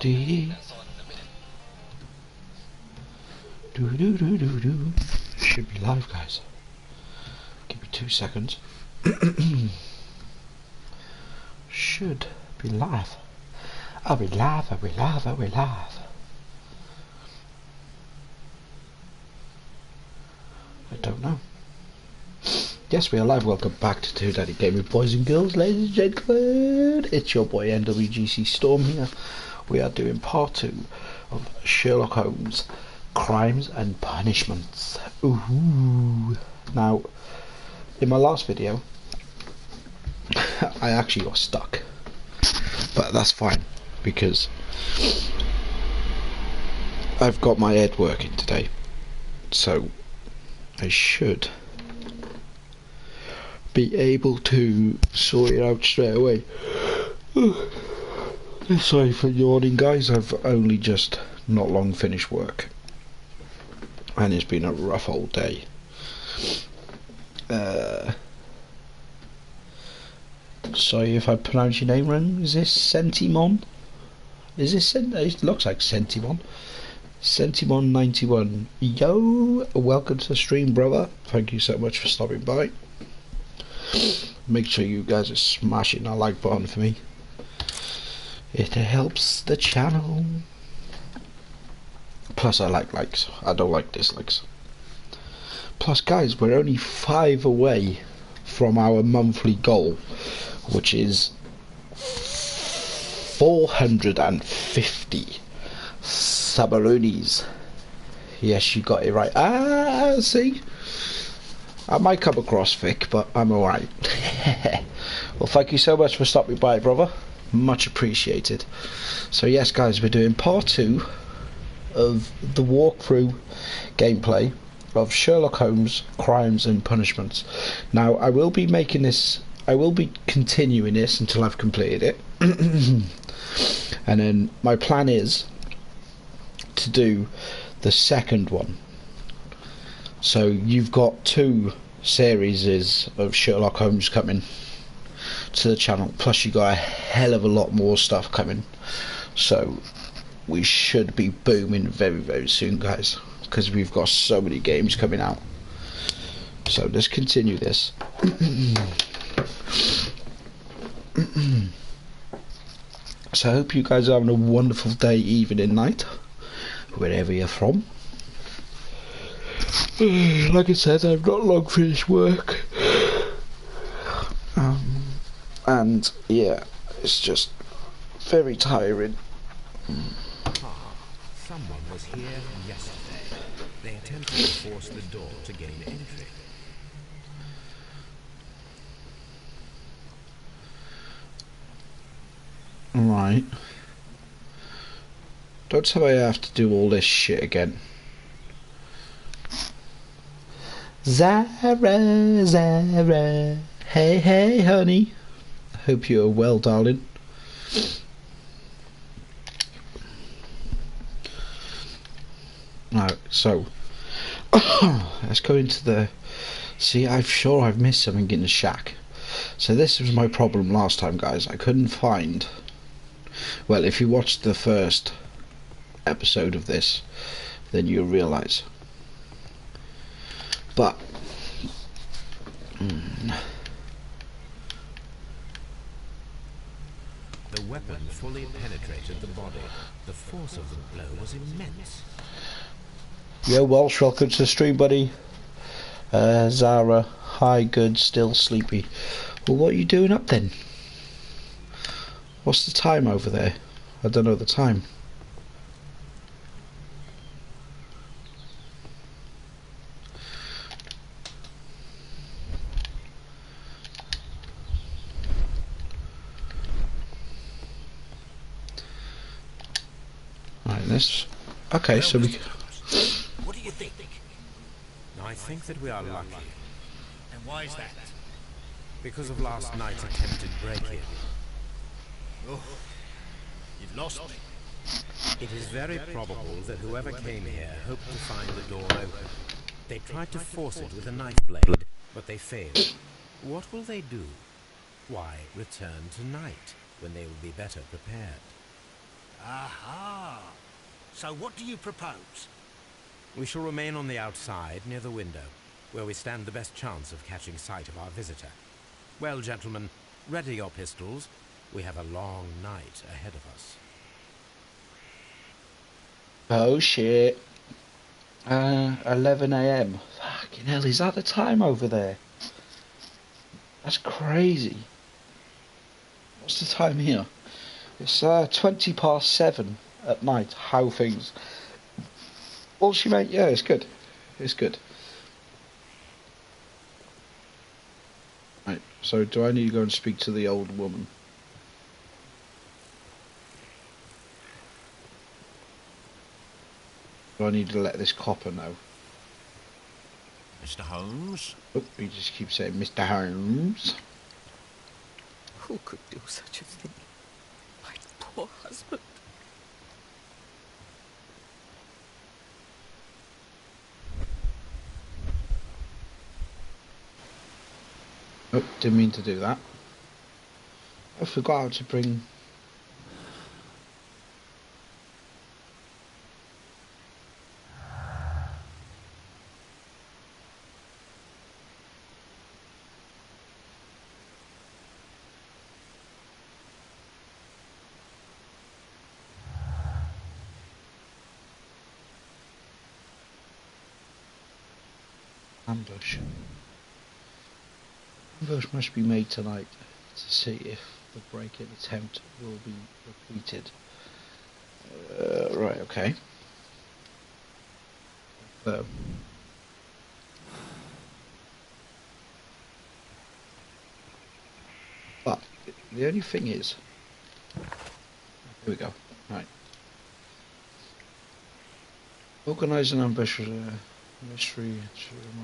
Dee. Do do do do do. Should be live, guys. Give me 2 seconds. Should be live. I'll be live. I'll be live. I'll be live. I don't know. Yes, we are live. Welcome back to Two Daddy Gaming, boys and girls, ladies and gentlemen. It's your boy NWGC Storm here. We are doing part 2 of Sherlock Holmes, Crimes and Punishments. Ooh. Now, in my last video, I actually got stuck, but that's fine because I've got my head working today, so I should be able to sort it out straight away. Sorry for yawning, guys. I've only just not long finished work and it's been a rough old day. Sorry if I pronounce your name wrong. Is this Sentimon? Is this it looks like Sentimon. Sentimon91. Yo, welcome to the stream, brother. Thank you so much for stopping by. Make sure you guys are smashing that like button for me. It helps the channel. Plus I like likes. I don't like dislikes. Plus, guys, we're only 5 away from our monthly goal, which is 450 Sabaroonies. Yes, you got it right. See? I might come across thick, but I'm alright. Well, thank you so much for stopping by, brother. Much appreciated. So yes, guys, we're doing part 2 of the walkthrough gameplay of Sherlock Holmes, Crimes and Punishments. Now, I will be continuing this until I've completed it. And then my plan is to do the second one. So you've got 2 series of Sherlock Holmes coming to the channel, plus you got a hell of a lot more stuff coming, so we should be booming very, very soon, guys, because we've got so many games coming out. So let's continue this. So I hope you guys are having a wonderful day, evening, night, wherever you're from. Like I said, I've not long finished work, and yeah, it's just very tiring. Someone was here yesterday. They attempted to force the door to gain entry. Right. Don't tell me I have to do all this shit again. Zara, Zara, hey, hey, honey. I hope you're well, darling. Alright, so let's go into the. See, I'm sure I've missed something in the shack. So this was my problem last time, guys. I couldn't find. Well, if you watched the first episode of this, then you'll realise. But the weapon fully penetrated the body. The force of the blow was immense. Yo, Walsh, welcome to the stream, buddy. Zara, hi, good, still sleepy. Well, what are you doing up then? What's the time over there? I don't know the time. Right, this. Okay, so we. What do you think? I think that we are lucky. And why is that? Because of last night's attempted break-in. Oh, you've lost me. It is very probable that whoever came here hoped to find the door open. They tried to force it with a knife blade, but they failed. What will they do? Why, return tonight, when they will be better prepared. Aha. So what do you propose? We shall remain on the outside near the window, where we stand the best chance of catching sight of our visitor. Well, gentlemen, ready your pistols. We have a long night ahead of us. Oh shit. 11 a.m. Fucking hell, is that the time over there? That's crazy. What's the time here? It's 20 past 7 at night. How things? Well, she mate, yeah, it's good. It's good. Right, so do I need to go and speak to the old woman? Do I need to let this copper know? Mr. Holmes? Oh, he just keeps saying, Mr. Holmes. Who could do such a thing? My poor husband. Oh, didn't mean to do that. I forgot how to bring... ambush. Ambush must be made tonight to see if the break-in attempt will be repeated. Right, okay. So, but the only thing is, here we go. Right. Organise an ambush for a mystery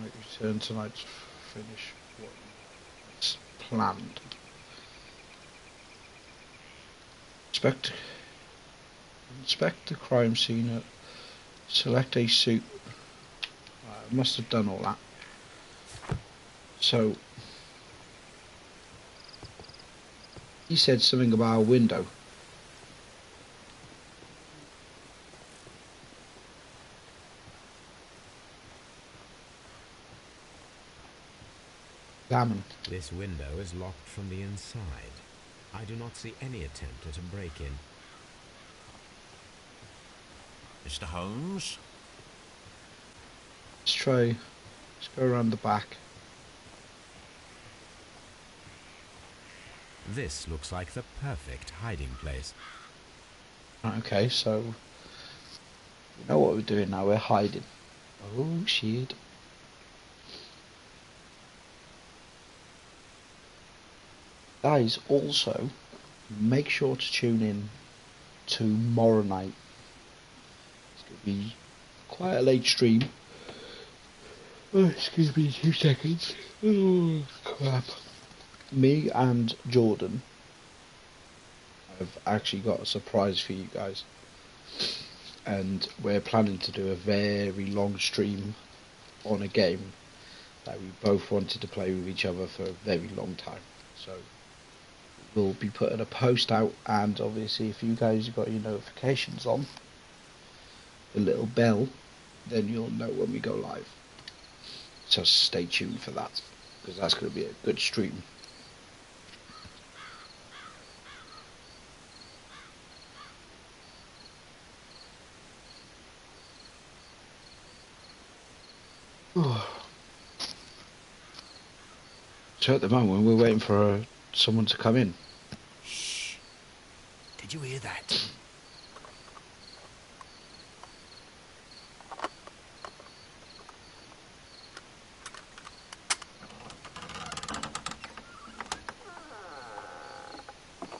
might return tonight to finish what's planned. Inspect the crime scene. Select a suit. I must have done all that. So he said something about a window. Examine. This window is locked from the inside. I do not see any attempt at a break-in. Mr. Holmes? Let's try. Let's go around the back. This looks like the perfect hiding place. Right, okay, so you know what we're doing now. We're hiding. Oh shit. Guys, also make sure to tune in tomorrow night. It's going to be quite a late stream. Oh, excuse me, 2 seconds. Oh, crap. Me and Jordan have actually got a surprise for you guys. And we're planning to do a very long stream on a game that we both wanted to play with each other for a very long time. So we'll be putting a post out, and obviously if you guys have got your notifications on, the little bell, then you'll know when we go live. So stay tuned for that, because that's going to be a good stream. So at the moment we're waiting for someone to come in. Shh. Did you hear that?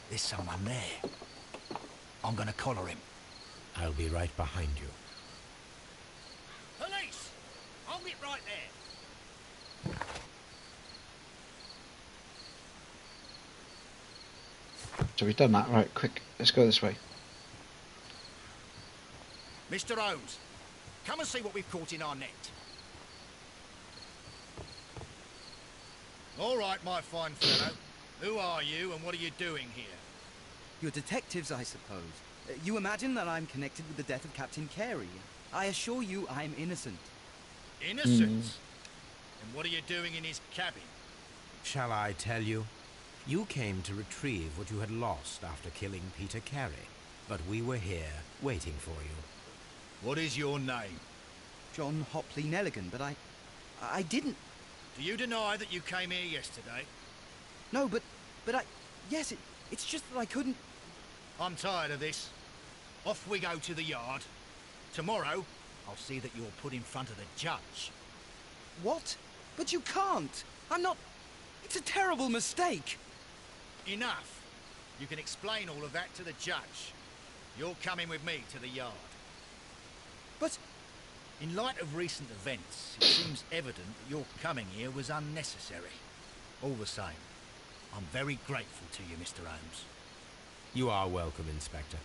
There's someone there. I'm gonna collar him. I'll be right behind you. Police! Hold it right there. So we've done that. Right, quick, let's go this way. Mr. Holmes, come and see what we've caught in our net. All right, my fine fellow. Who are you and what are you doing here? You're detectives, I suppose. You imagine that I'm connected with the death of Captain Carey. I assure you I'm innocent. Innocent? And what are you doing in his cabin? Shall I tell you? You came to retrieve what you had lost after killing Peter Carey, but we were here, waiting for you. What is your name? John Hopley Nelligan, but I didn't... Do you deny that you came here yesterday? No, but yes, it's just that I couldn't... I'm tired of this. Off we go to the yard. Tomorrow, I'll see that you're put in front of the judge. What? But you can't! I'm not... It's a terrible mistake! Enough! You can explain all of that to the judge. You're coming with me to the yard. But... In light of recent events, it seems evident that your coming here was unnecessary. All the same, I'm very grateful to you, Mr. Holmes. You are welcome, Inspector.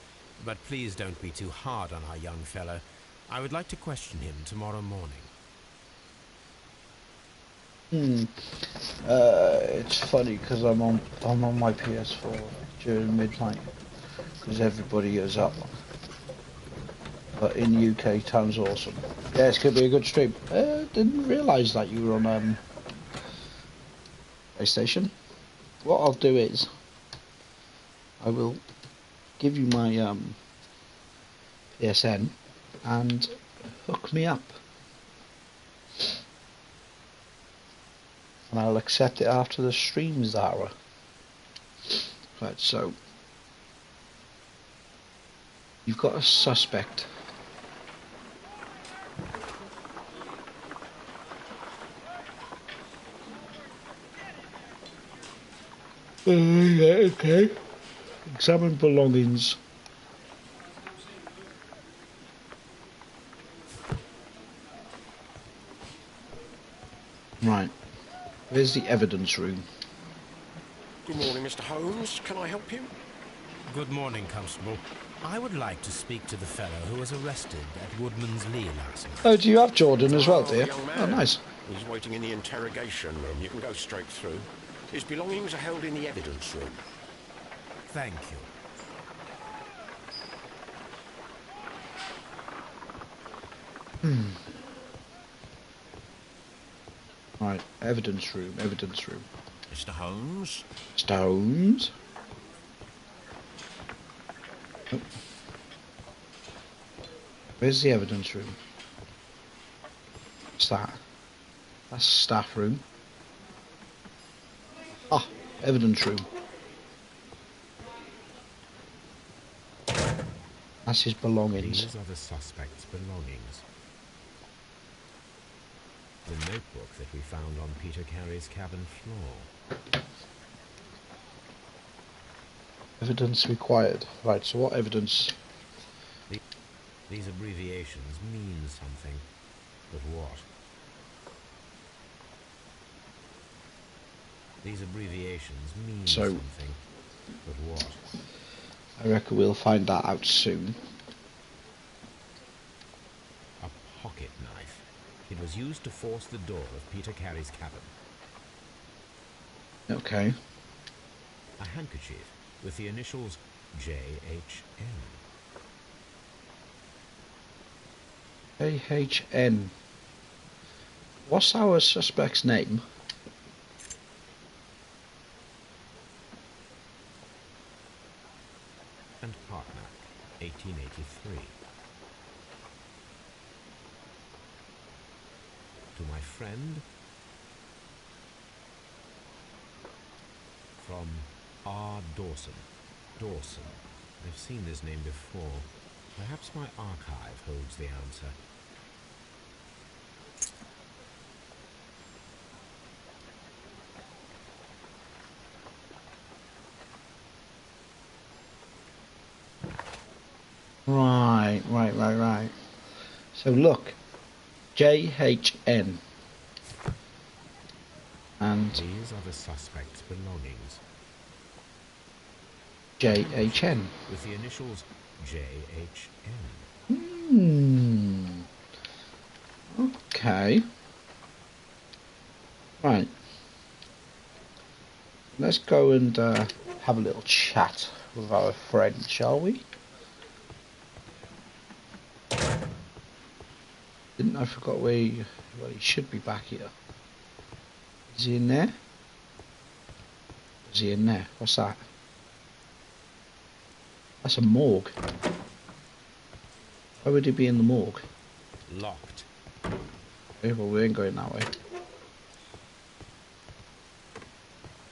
But please don't be too hard on our young fellow. I would like to question him tomorrow morning. It's funny because I'm on my PS4 during midnight because everybody is up. But in UK, time's awesome. Yeah, it's gonna be a good stream. Didn't realise that you were on PlayStation. What I'll do is I will give you my PSN and hook me up. And I'll accept it after the stream, Zara. Right, so you've got a suspect. Yeah, okay. Examine belongings. Right. Where's the evidence room? Good morning, Mr. Holmes. Can I help you? Good morning, Constable. I would like to speak to the fellow who was arrested at Woodman's Lee last night. Oh, do you have Jordan as well, Oh, dear? young man. Oh, nice. He's waiting in the interrogation room. You can go straight through. His belongings are held in the evidence room. Thank you. Right, evidence room, evidence room. Mr. Holmes? Stones. Oh. Where's the evidence room? What's that? That's staff room. Ah, evidence room. That's his belongings. These are the suspect's belongings. The notebook that we found on Peter Carey's cabin floor. Evidence required. Right, so what evidence? These abbreviations mean something. But what? These abbreviations mean something. But what? I reckon we'll find that out soon. A pocket knife. It was used to force the door of Peter Carey's cabin. Okay. A handkerchief with the initials JHN. JHN. What's our suspect's name? And partner, 1883. To my friend, from R. Dawson. Dawson. I've seen this name before. Perhaps my archive holds the answer. Right. So look, JHN. And these are the suspect's belongings. JHN. With the initials JHN. Okay. Right. Let's go and have a little chat with our friend, shall we? Didn't I forgot where he... Well, he should be back here. Is he in there? Is he in there? What's that? That's a morgue. Why would he be in the morgue? Locked. Okay, well, we ain't going that way.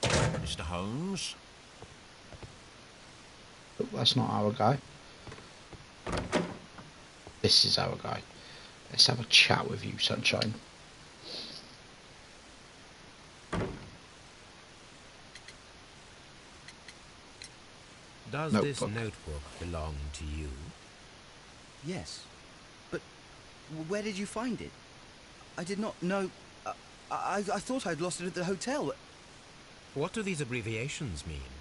Mr. Holmes? Oh, that's not our guy. This is our guy. Let's have a chat with you, sunshine. Does this notebook belong to you? Yes. But where did you find it? I did not know... I thought I'd lost it at the hotel. What do these abbreviations mean?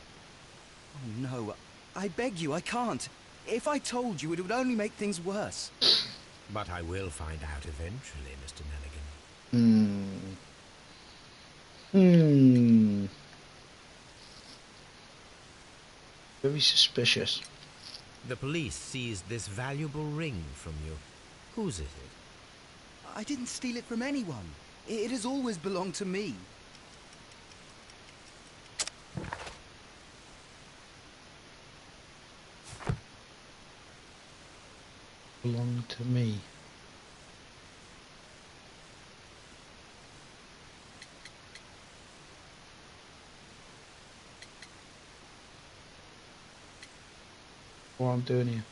Oh, no. I beg you, I can't. If I told you, it would only make things worse. But I will find out eventually, Mr. Nelligan. Very suspicious. The police seized this valuable ring from you. Whose is it? I didn't steal it from anyone. It has always belonged to me. Belong to me. What I'm doing here?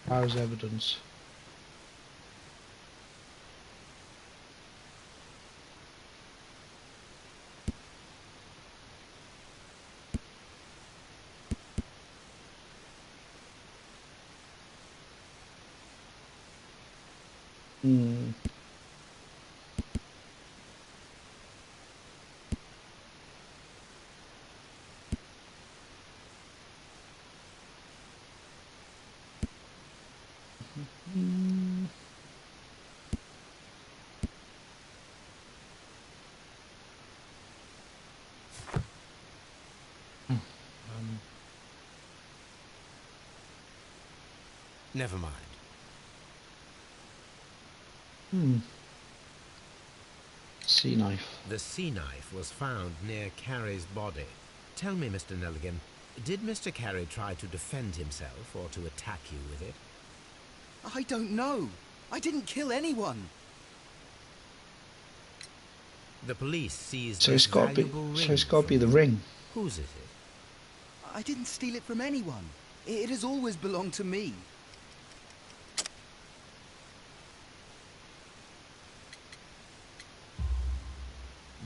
How's evidence? Never mind. Sea knife. The sea knife was found near Carey's body. Tell me, Mr. Nelligan, did Mr. Carey try to defend himself or to attack you with it? I don't know. I didn't kill anyone. The police seized So this it's got to be. valuable ring. So it's got to be the from you. ring. Whose is it? I didn't steal it from anyone. It has always belonged to me.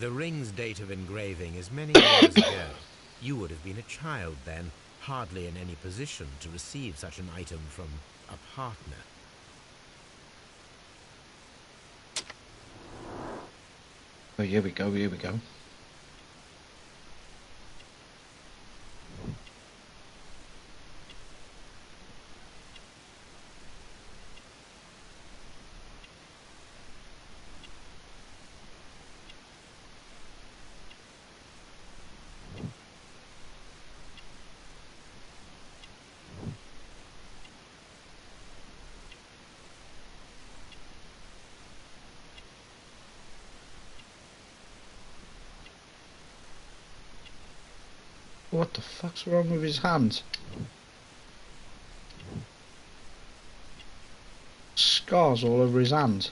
The ring's date of engraving is many years ago. You would have been a child then, hardly in any position to receive such an item from a partner. Oh, here we go, here we go. What the fuck's wrong with his hands? Scars all over his hands.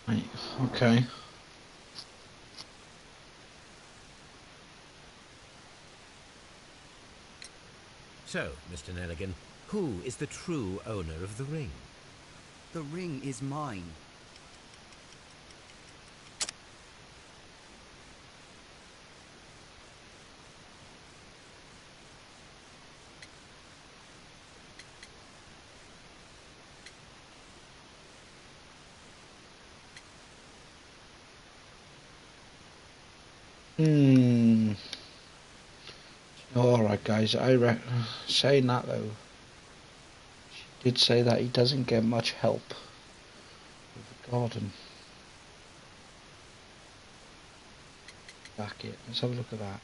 Right, okay. So, Mr. Nelligan, who is the true owner of the ring? The ring is mine. Hmm. Alright guys, saying that though, she did say that he doesn't get much help with the garden. Back it. Let's have a look at that.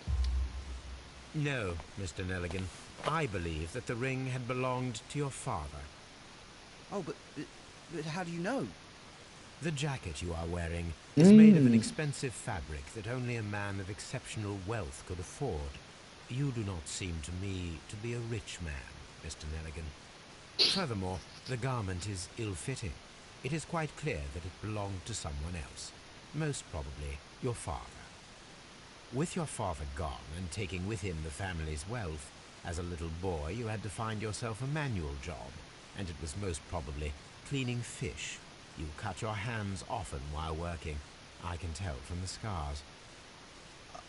No, Mr. Nelligan. I believe that the ring had belonged to your father. Oh, but how do you know? The jacket you are wearing is made of an expensive fabric that only a man of exceptional wealth could afford. You do not seem to me to be a rich man, Mr. Nelligan. Furthermore, the garment is ill-fitting. It is quite clear that it belonged to someone else, most probably your father. With your father gone and taking with him the family's wealth, as a little boy you had to find yourself a manual job, and it was most probably cleaning fish. You cut your hands often while working. I can tell from the scars.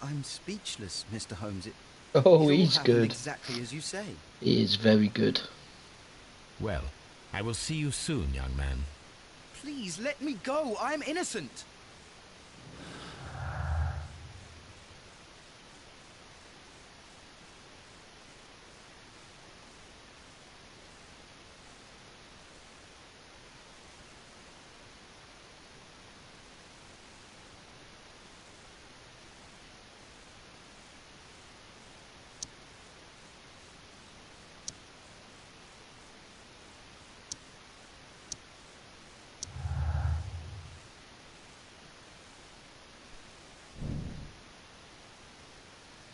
I'm speechless, Mr. Holmes. Oh, it he's all happened good. exactly as you say. He is very good. Well, I will see you soon, young man. Please, let me go. I'm innocent.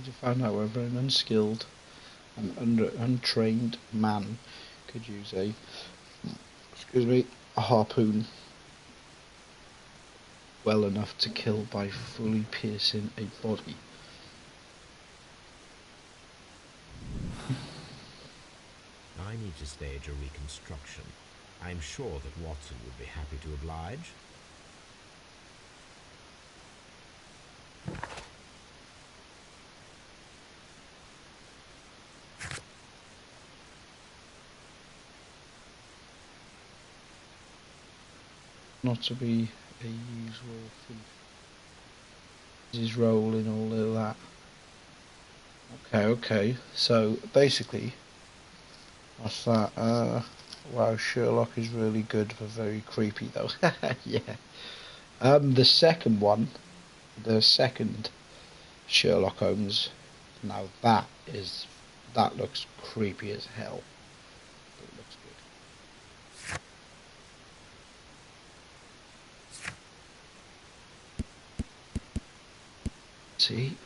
To find out whether an unskilled and untrained man could use a harpoon well enough to kill by fully piercing a body. I need to stage a reconstruction. I'm sure that Watson would be happy to oblige. Not to be a usual thief. His role in all of that. Okay. So basically, what's that? Wow, Sherlock is really good but very creepy though. Yeah. The second one, the second Sherlock Holmes. Now that looks creepy as hell. But it looks good. See?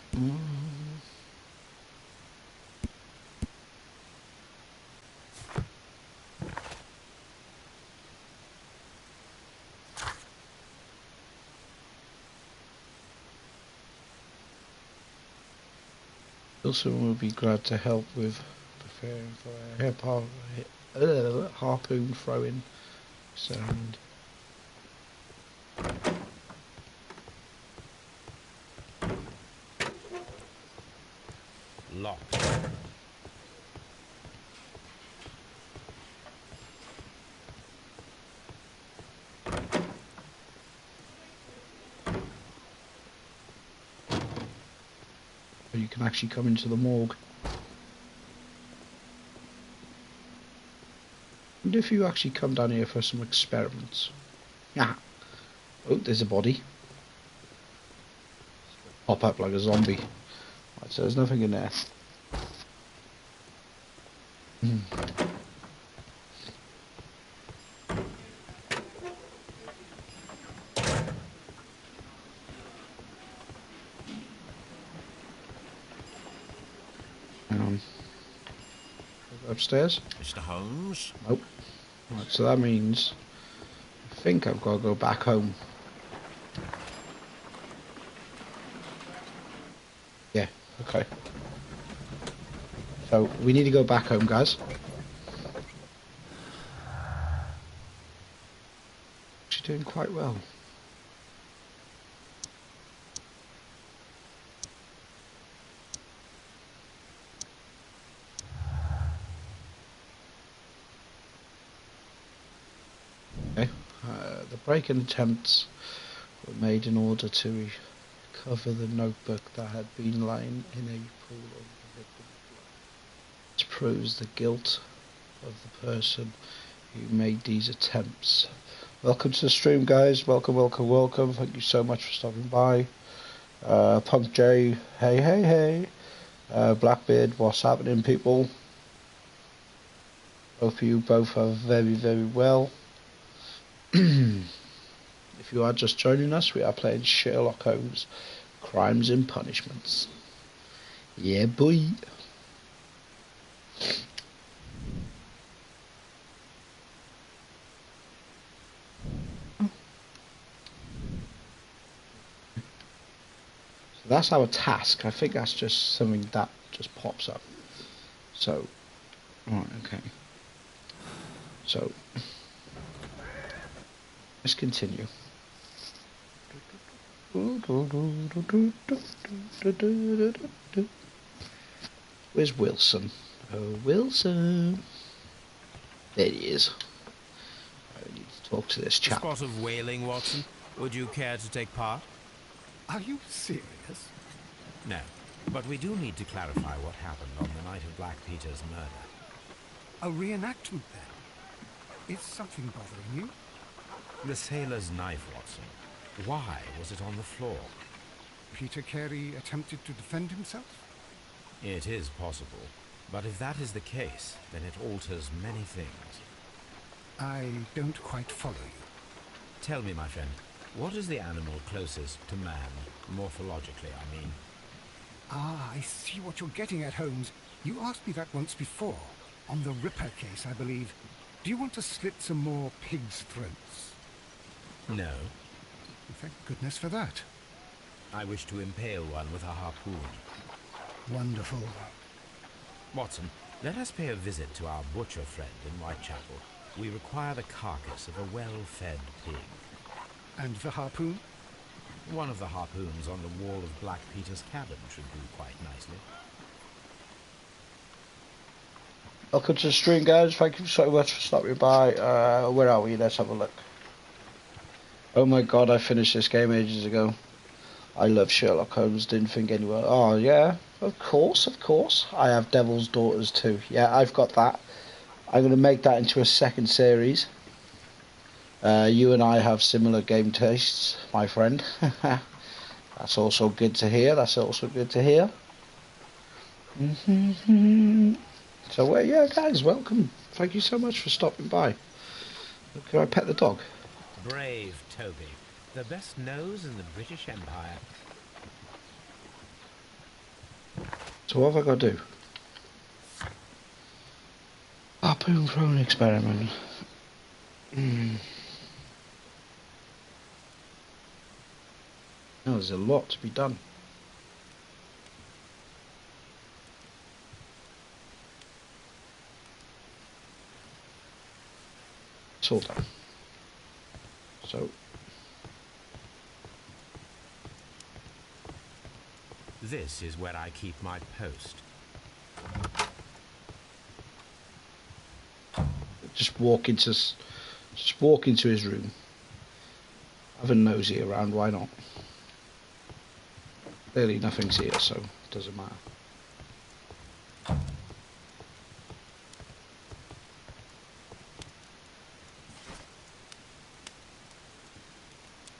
Someone would be glad to help with preparing for a harpoon throwing sound. Locked. You can actually come into the morgue. And if you actually come down here for some experiments. Ah. Oh, there's a body. Pop up like a zombie. Right, so there's nothing in there. Upstairs? Mr. Holmes? Nope. Right, so that means I think I've got to go back home. Yeah, okay. So we need to go back home, guys. She's doing quite well. Okay. The break-in attempts were made in order to uncover the notebook that had been lying in a pool of the victim's blood. This proves the guilt of the person who made these attempts. Welcome to the stream, guys. Welcome, welcome, welcome. Thank you so much for stopping by. Punk J, hey, hey, hey. Blackbeard, what's happening, people? Hope you both are very, very well. If you are just joining us, we are playing Sherlock Holmes, Crimes and Punishments. Yeah, boy. So that's our task. I think that's just something that just pops up. So, right, okay. So, let's continue. Where's Wilson? Oh, Wilson. There he is. I need to talk to this chap. A spot of whaling, Watson. Would you care to take part? Are you serious? No. But we do need to clarify what happened on the night of Black Peter's murder. A reenactment, then? Is something bothering you? The sailor's knife, Watson. Why was it on the floor? Peter Carey attempted to defend himself? It is possible. But if that is the case, then it alters many things. I don't quite follow you. Tell me, my friend, what is the animal closest to man, morphologically, I mean? Ah, I see what you're getting at, Holmes. You asked me that once before. On the Ripper case, I believe. Do you want to slit some more pigs' throats? No. Thank goodness for that. I wish to impale one with a harpoon. Wonderful. Watson, let us pay a visit to our butcher friend in Whitechapel. We require the carcass of a well-fed pig. And the harpoon? One of the harpoons on the wall of Black Peter's cabin should do quite nicely. Welcome to the stream, guys. Thank you so much for stopping by. Where are we? Let's have a look. Oh my god, I finished this game ages ago. I love Sherlock Holmes, didn't think anyone... Oh, yeah, of course, of course. I have Devil's Daughters too. Yeah, I've got that. I'm going to make that into a second series. You and I have similar game tastes, my friend. That's also good to hear. That's also good to hear. So, yeah, guys, welcome. Thank you so much for stopping by. Can I pet the dog? Brave Toby. The best nose in the British Empire. So what have I got to do? Harpoon throwing experiment. Oh, there's a lot to be done. It's all done. So... This is where I keep my post. Just walk into his room. Have a nosy around, why not? Clearly nothing's here, so it doesn't matter.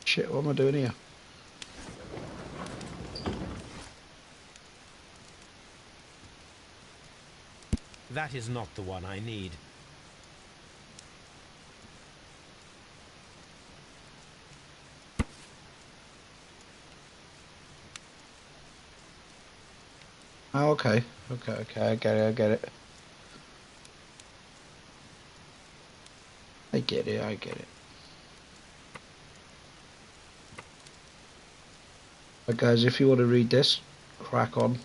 Shit, what am I doing here? That is not the one I need. Oh, okay, I get it. I get it. But guys, if you want to read this, crack on.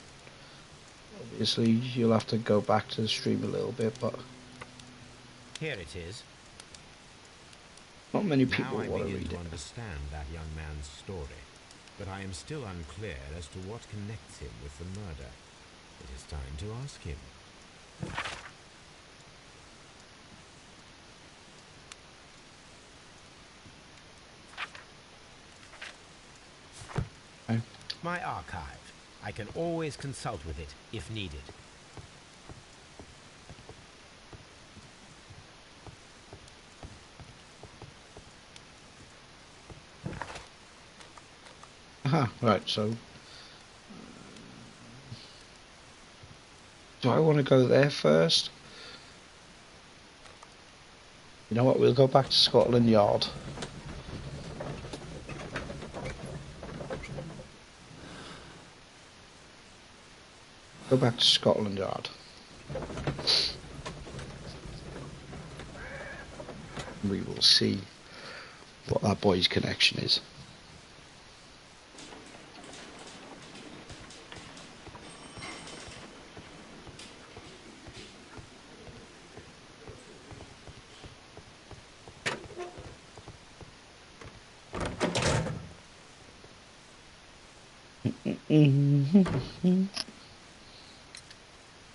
Obviously, you'll have to go back to the stream a little bit, but... Here it is. Not many people now I want to begin read to it. understand that young man's story, but I am still unclear as to what connects him with the murder. It is time to ask him. Okay. My archive. I can always consult with it if needed. Aha, right, so... Do I want to go there first? You know what, we'll go back to Scotland Yard. Go back to Scotland Yard. We will see what that boy's connection is.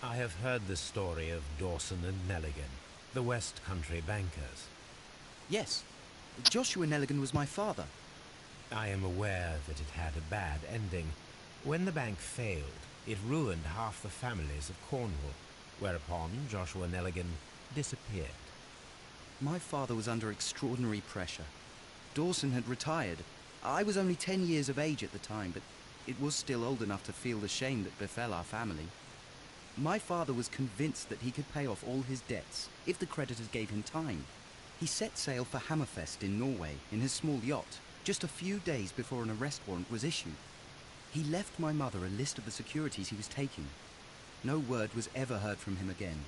I have heard the story of Dawson and Nelligan, the West Country bankers. Yes, Joshua Nelligan was my father. I am aware that it had a bad ending. When the bank failed, it ruined half the families of Cornwall, whereupon Joshua Nelligan disappeared. My father was under extraordinary pressure. Dawson had retired. I was only 10 years of age at the time, but it was still old enough to feel the shame that befell our family. My father was convinced that he could pay off all his debts if the creditors gave him time. He set sail for Hammerfest in Norway in his small yacht, just a few days before an arrest warrant was issued. He left my mother a list of the securities he was taking. No word was ever heard from him again.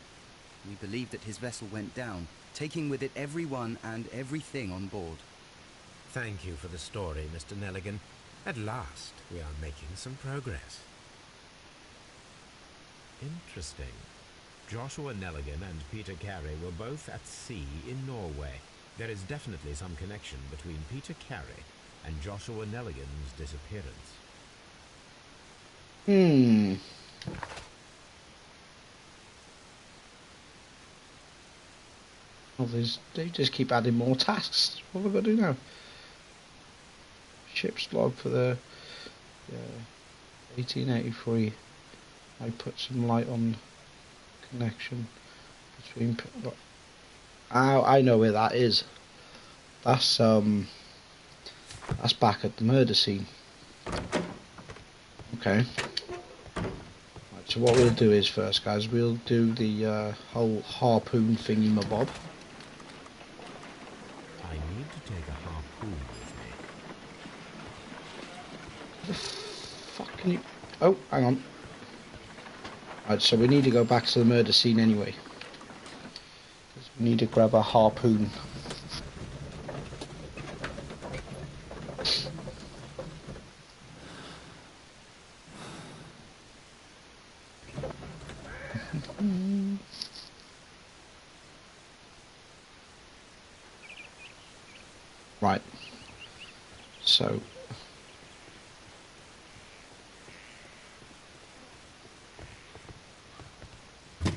We believe that his vessel went down, taking with it everyone and everything on board. Thank you for the story, Mr. Nelligan. At last, we are making some progress. Interesting. Joshua Nelligan and Peter Carey were both at sea in Norway. There is definitely some connection between Peter Carey and Joshua Nelligan's disappearance. Well, they just keep adding more tasks. What have we got to do now? Ship's log for the 1883. I put some light on connection between. Oh, I know where that is. That's back at the murder scene. Okay. Right, so what we'll do is first, guys, we'll do the whole harpoon thingy mabob. I need to take a harpoon with me. The fuck can you? Oh, hang on. Right, so we need to go back to the murder scene anyway. We need to grab a harpoon. Right. So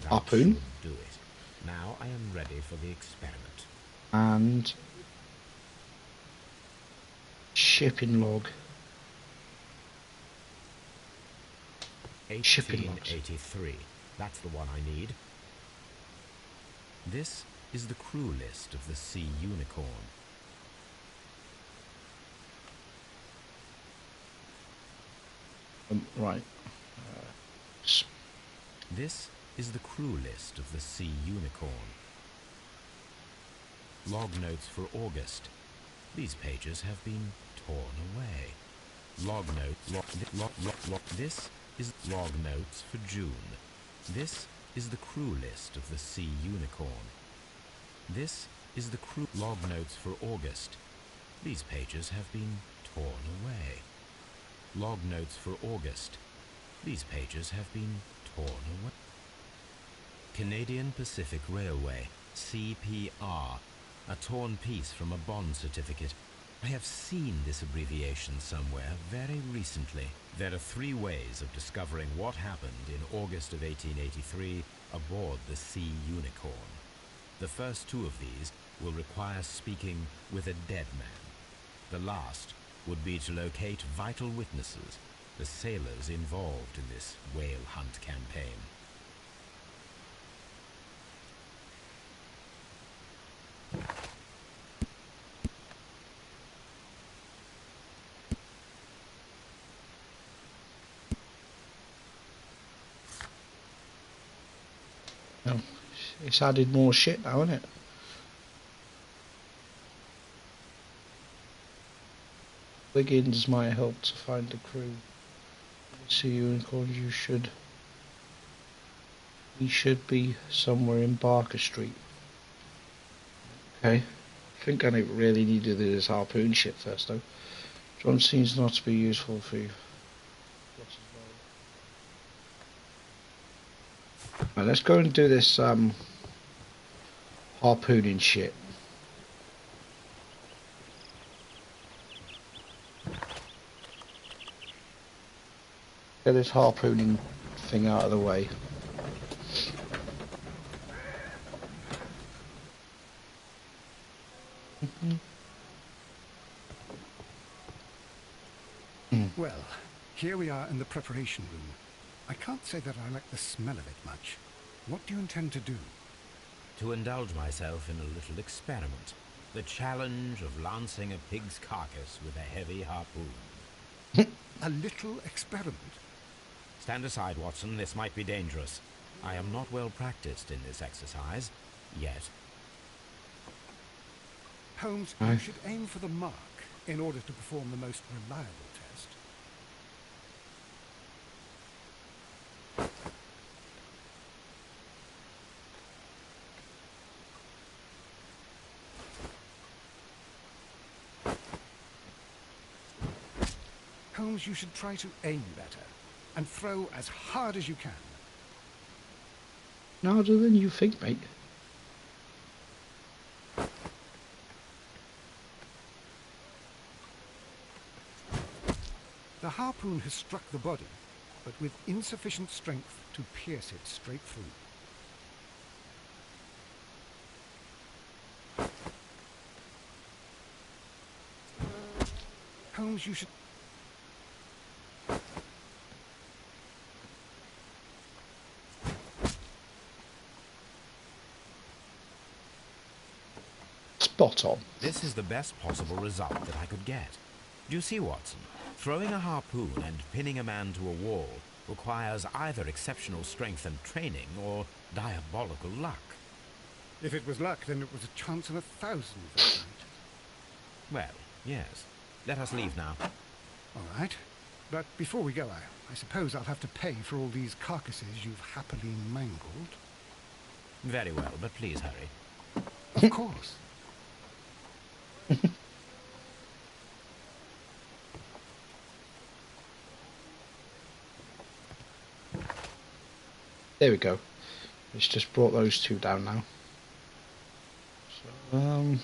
harpoon. Do it. Now I am ready for the experiment. And shipping log. Shipping logs. 1883. That's the one I need. This is the crew list of the Sea Unicorn. Right. This is the crew list of the Sea Unicorn. Log notes for August. These pages have been torn away. Log note. This is log notes for June. This is the crew list of the Sea Unicorn. This is the crew log notes for August. These pages have been torn away. Log notes for August. These pages have been torn away. Canadian Pacific Railway, CPR, a torn piece from a bond certificate. I have seen this abbreviation somewhere very recently. There are 3 ways of discovering what happened in August of 1883 aboard the Sea Unicorn. The first 2 of these will require speaking with a dead man. The last would be to locate vital witnesses, the sailors involved in this whale hunt campaign. Oh, it's added more shit now, isn't it? Wiggins might help to find the crew. See you in College. We should be somewhere in Barker Street. Okay. I think I really need to do this harpoon shit first though. John seems not to be useful for you. Right, let's go and do this harpooning shit. Get this harpooning thing out of the way. Well, here we are in the preparation room. I can't say that I like the smell of it much. What do you intend to do? To indulge myself in a little experiment. The challenge of lancing a pig's carcass with a heavy harpoon. A little experiment? Stand aside, Watson. This might be dangerous. I am not well practiced in this exercise, yet. Holmes, you should aim for the mark in order to perform the most reliable test. Holmes, you should try to aim better and throw as hard as you can. No harder than you think, mate. The harpoon has struck the body, but with insufficient strength to pierce it straight through. Holmes, you should... Spot on. This is the best possible result that I could get. Do you see, Watson? Throwing a harpoon and pinning a man to a wall requires either exceptional strength and training or diabolical luck. If it was luck, then it was a chance in 1,000 that night. Well, yes. Let us leave now. All right. But before we go, I suppose I'll have to pay for all these carcasses you've happily mangled. Very well, but please hurry. Of course. There we go. It's just brought those two down now. So,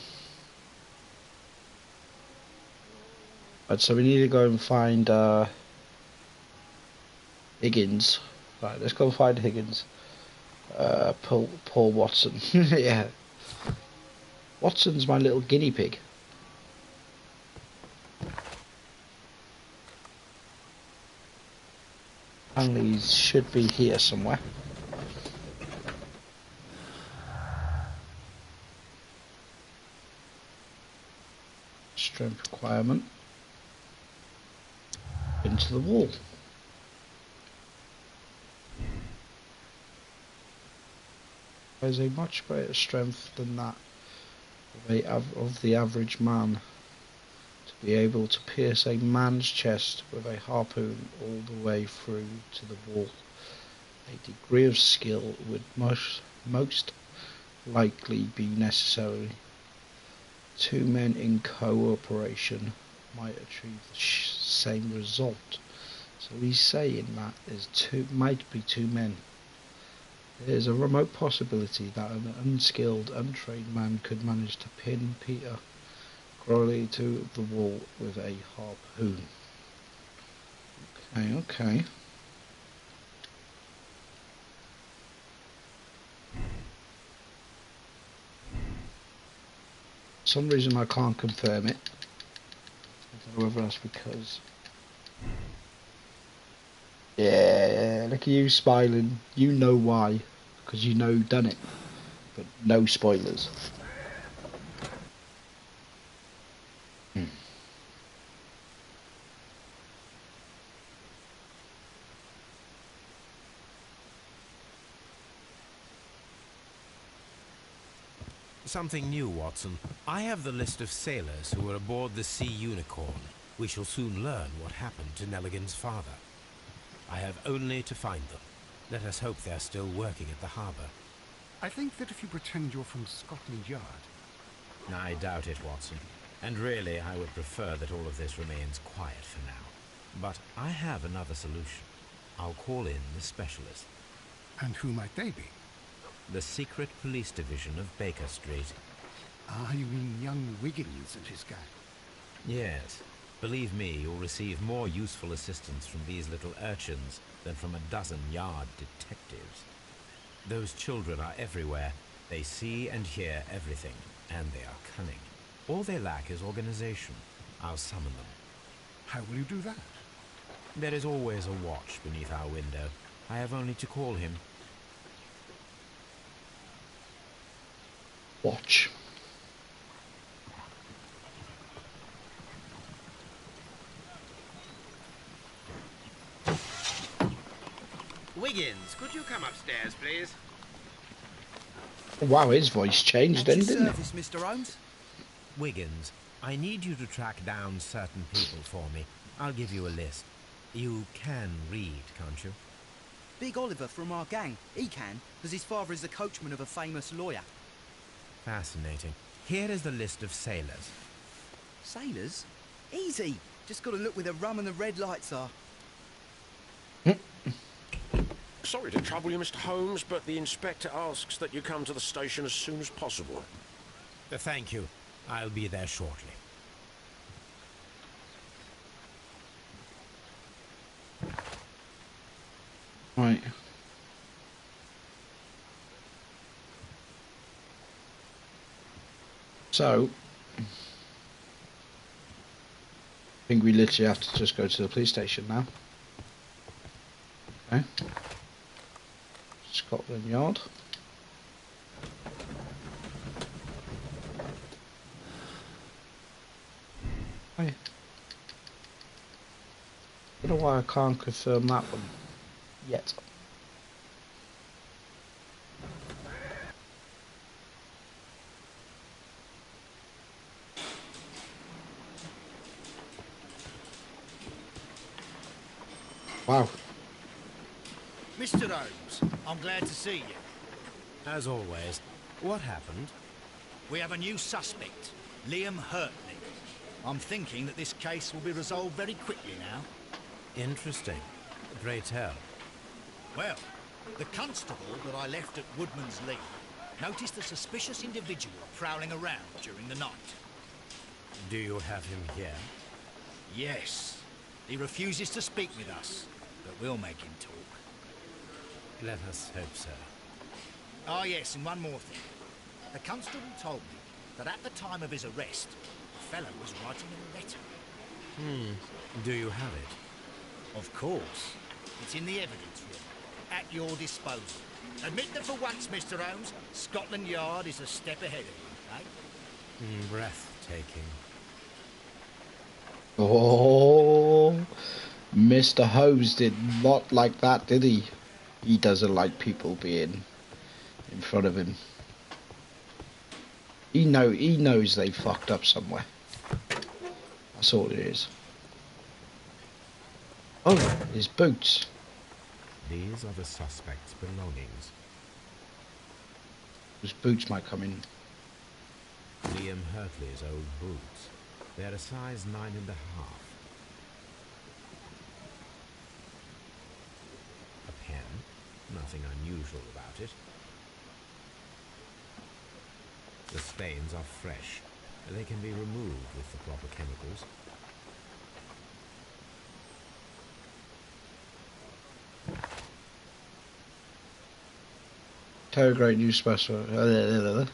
right, so we need to go and find Higgins. Right, let's go find Higgins. Paul Watson. Yeah. Watson's my little guinea pig. Apparently he should be here somewhere. Strength requirement. Into the wall. There's a much greater strength than that of the average man. To be able to pierce a man's chest with a harpoon all the way through to the wall. A degree of skill would most likely be necessary. Two men in cooperation might achieve the same result. So he's saying that might be two men. There is a remote possibility that an unskilled, untrained man could manage to pin Peter Crowley to the wall with a harpoon. Okay. For some reason I can't confirm it. I don't know whether that's because Yeah, look at you smiling. You know why. Because you know done it. But no spoilers. Something new, Watson. I have the list of sailors who were aboard the Sea Unicorn. We shall soon learn what happened to Nelligan's father. I have only to find them. Let us hope they're still working at the harbour. I think that if you pretend you're from Scotland Yard... I doubt it, Watson. And really, I would prefer that all of this remains quiet for now. But I have another solution. I'll call in the specialist. And who might they be? The secret police division of Baker Street. Ah, you mean young Wiggins and his gang? Yes. Believe me, you'll receive more useful assistance from these little urchins than from a dozen yard detectives. Those children are everywhere. They see and hear everything, and they are cunning. All they lack is organization. I'll summon them. How will you do that? There is always a watch beneath our window. I have only to call him. Watch. Wiggins, could you come upstairs, please? Wow, his voice changed then, didn't it? Service, Mr. Holmes? Wiggins, I need you to track down certain people for me. I'll give you a list. You can read, can't you? Big Oliver from our gang. He can, because his father is the coachman of a famous lawyer. Fascinating. Here is the list of sailors. Sailors? Easy. Just got to look where the rum and the red lights are. Sorry to trouble you, Mr. Holmes, but the inspector asks that you come to the station as soon as possible. Thank you. I'll be there shortly. Right. So, I think we literally have to just go to the police station now. Okay. Scotland Yard. I don't know why I can't confirm that one yet. Wow. Mr. Holmes, I'm glad to see you. As always. What happened? We have a new suspect, Liam Hurtley. I'm thinking that this case will be resolved very quickly now. Interesting. Pray tell. Well, the constable that I left at Woodman's Lee noticed a suspicious individual prowling around during the night. Do you have him here? Yes. He refuses to speak with us, but we'll make him talk. Let us hope so. Ah, yes, and one more thing. The constable told me that at the time of his arrest, the fellow was writing a letter. Do you have it? Of course. It's in the evidence room, at your disposal. Admit that for once, Mr. Holmes, Scotland Yard is a step ahead of you, eh? Breathtaking. Oh, Mr. Holmes did not like that, did he? He doesn't like people being in front of him. He knows they fucked up somewhere. That's all it is. Oh, his boots. These are the suspect's belongings. His boots might come in. Liam Hurtley's old boots. They're a size 9.5. A pen. Nothing unusual about it. The stains are fresh. They can be removed with the proper chemicals. Interrogate new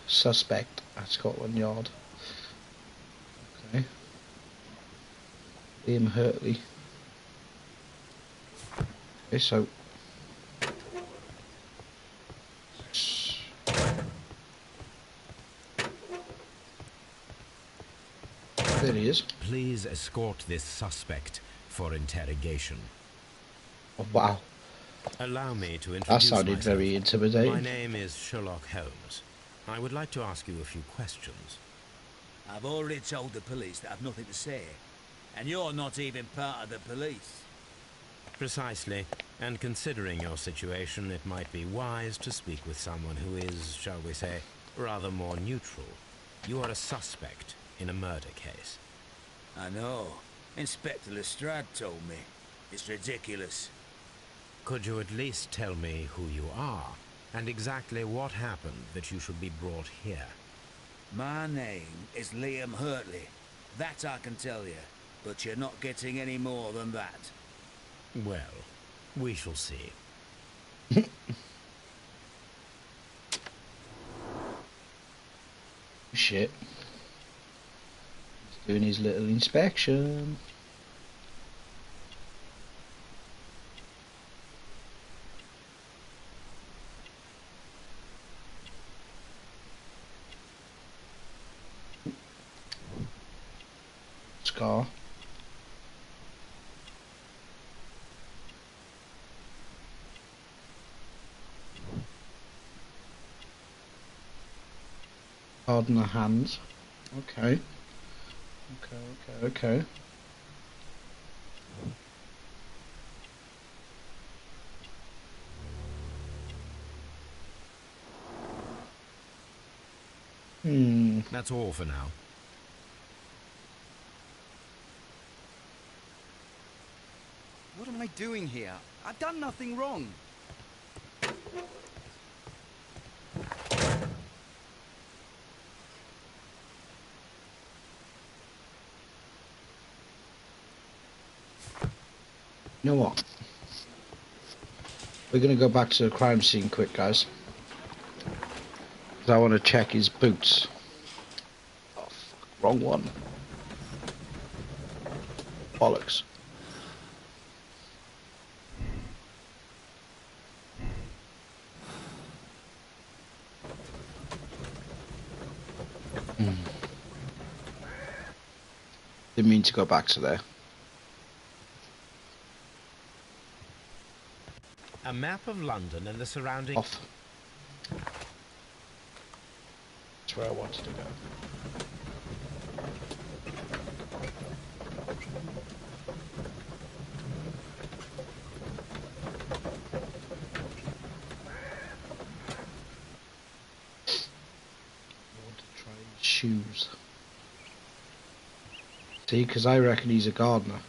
suspect at Scotland Yard. Okay. Liam Hurtley. Okay, so there he is. Please escort this suspect for interrogation. Oh, wow, Allow me to that introduce sounded myself. very intimidating. My name is Sherlock Holmes. I would like to ask you a few questions. I've already told the police that I've nothing to say. And you're not even part of the police. Precisely. And considering your situation, it might be wise to speak with someone who is, shall we say, rather more neutral. You are a suspect in a murder case. I know. Inspector Lestrade told me. It's ridiculous. Could you at least tell me who you are, and exactly what happened that you should be brought here? My name is Liam Hurtley. That I can tell you. But you're not getting any more than that. Well, we shall see. Shit. He's doing his little inspection. Scar. Gardener hands. Okay. Okay. That's all for now. What am I doing here? I've done nothing wrong. You know what? We're gonna go back to the crime scene quick, guys. 'Cause I want to check his boots. Oh, fuck. Wrong one. Bollocks. Didn't mean to go back to there. A map of London and the surrounding... Off. That's where I wanted to go. I want to try his shoes. See, because I reckon he's a gardener.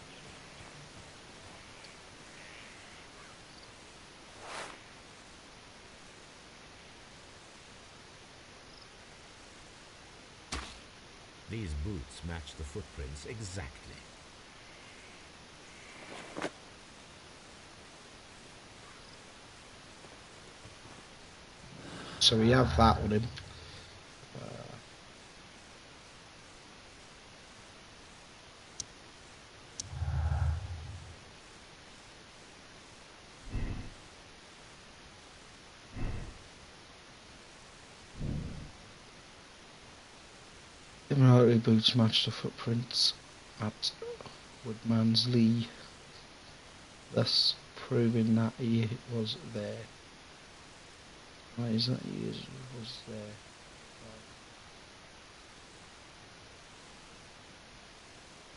These boots match the footprints exactly. So we have that on him. Similarly, boots match the footprints at Woodman's Lee, thus proving that he was there. Why is that he was there?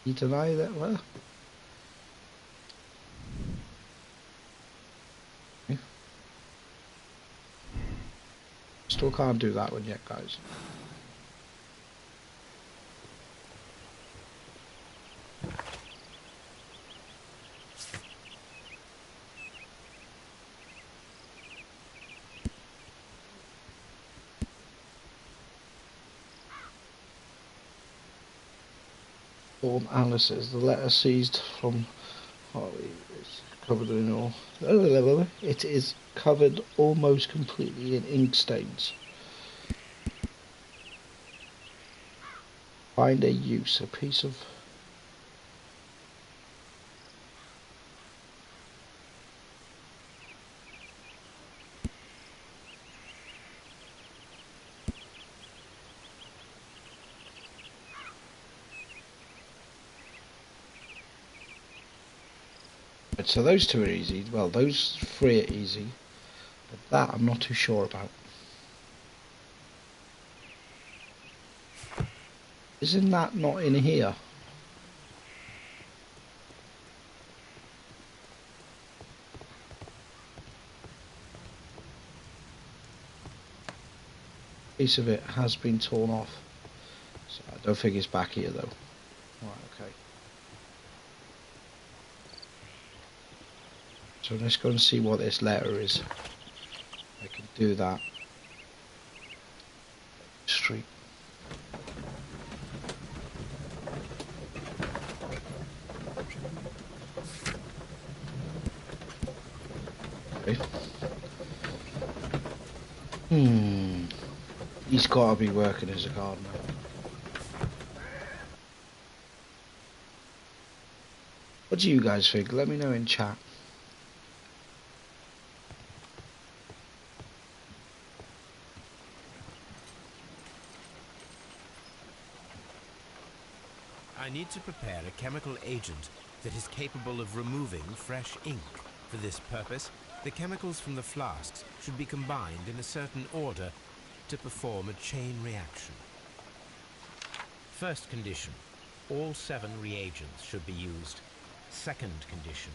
You deny that, well? Still can't do that one yet, guys. Form Alice's. The letter seized from Harley is covered in all. It is covered almost completely in ink stains. Find a use. A piece of But so those two are easy. Well, those three are easy. But that I'm not too sure about. Isn't that not in here? Piece of it has been torn off. So I don't think it's back here though. Right, okay. So let's go and see what this letter is. I can do that. Street. Okay. He's got to be working as a gardener. What do you guys think? Let me know in chat. I need to prepare a chemical agent that is capable of removing fresh ink. For this purpose, the chemicals from the flasks should be combined in a certain order to perform a chain reaction. First condition, all 7 reagents should be used. Second condition,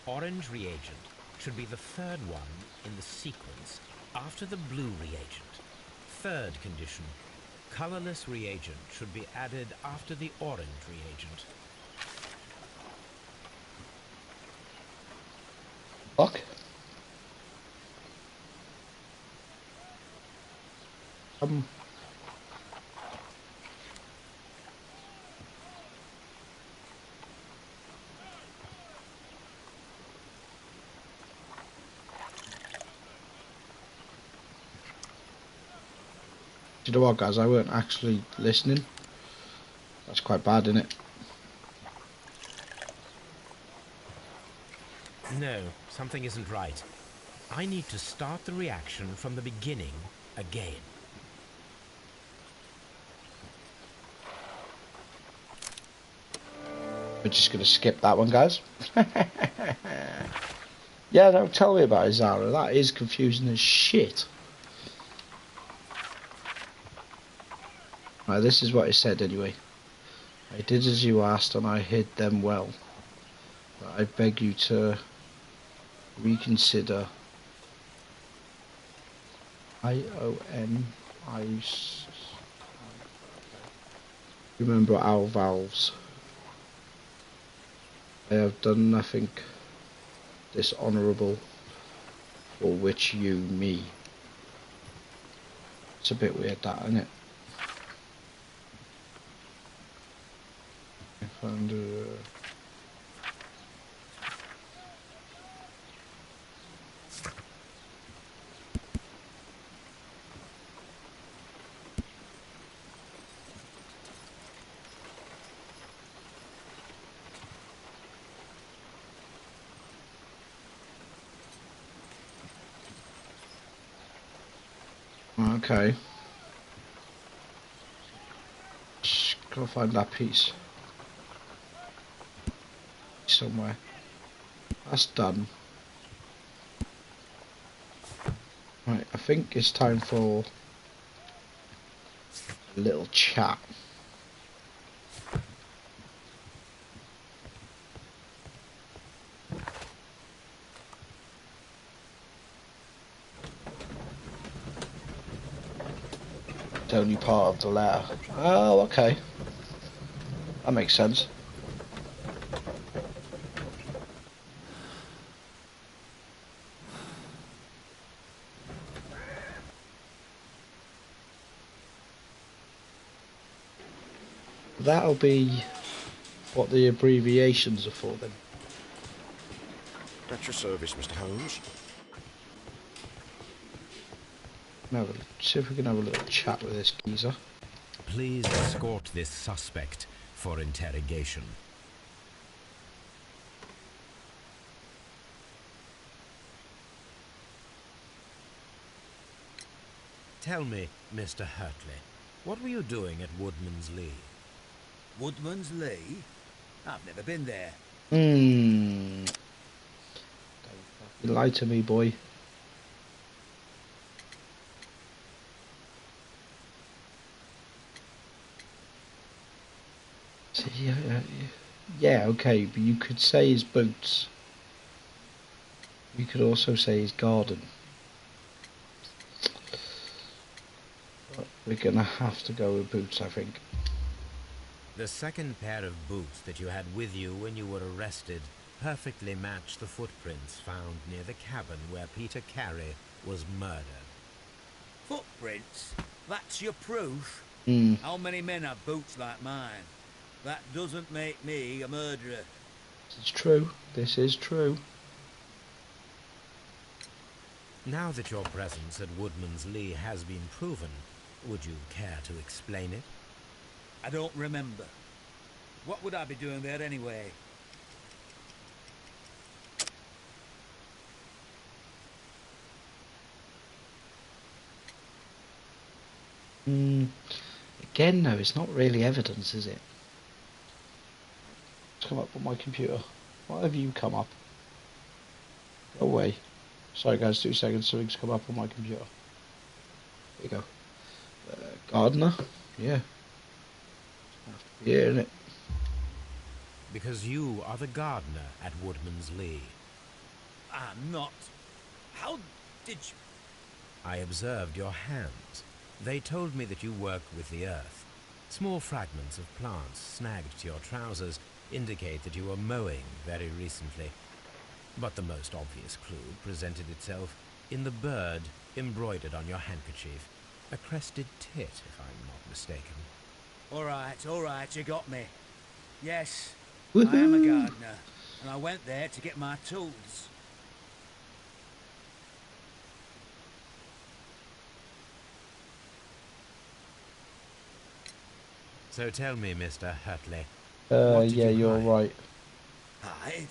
orange reagent should be the third one in the sequence after the blue reagent. Third condition, colorless reagent should be added after the orange reagent. Fuck. Do you know what, guys? I weren't actually listening. That's quite bad, isn't it? No, something isn't right. I need to start the reaction from the beginning again. We're just going to skip that one, guys. Yeah, don't tell me about it, Zara. That is confusing as shit. Right, this is what it said anyway. I did as you asked and I hid them well. But I beg you to reconsider. Remember our vows. I have done nothing dishonourable for which you me. It's a bit weird, that, isn't it? Okay. Just gotta find that piece somewhere. That's done. Right, I think it's time for a little chat. It's only part of the letter. Oh, okay. That makes sense. That'll be what the abbreviations are for then. At your service, Mr. Holmes. Now, see if we can have a little chat with this geezer. Please escort this suspect for interrogation. Tell me, Mr. Hurtley, what were you doing at Woodman's Lee? Woodman's Lee? I've never been there. You lied to me, boy. So, yeah, okay, but you could say his boots. You could also say his garden. But we're gonna have to go with boots, I think. The second pair of boots that you had with you when you were arrested perfectly match the footprints found near the cabin where Peter Carey was murdered. Footprints? That's your proof? Hmm. How many men have boots like mine? That doesn't make me a murderer. It's true. This is true. Now that your presence at Woodman's Lee has been proven, would you care to explain it? I don't remember. What would I be doing there anyway? Again, though, it's not really evidence, is it? It's come up on my computer. Why have you come up? Go away. Sorry, guys, 2 seconds. Something's come up on my computer. There you go. Gardener? Yeah. Have to be here, innit? Because you are the gardener at Woodman's Lee. I'm not. How did you... I observed your hands. They told me that you work with the earth. Small fragments of plants snagged to your trousers indicate that you were mowing very recently. But the most obvious clue presented itself in the bird embroidered on your handkerchief. A crested tit, if I'm not mistaken. All right, you got me. Yes, I am a gardener, and I went there to get my tools. So tell me, Mr. Hurtley. What did Yeah, you you're hide? right. Hide?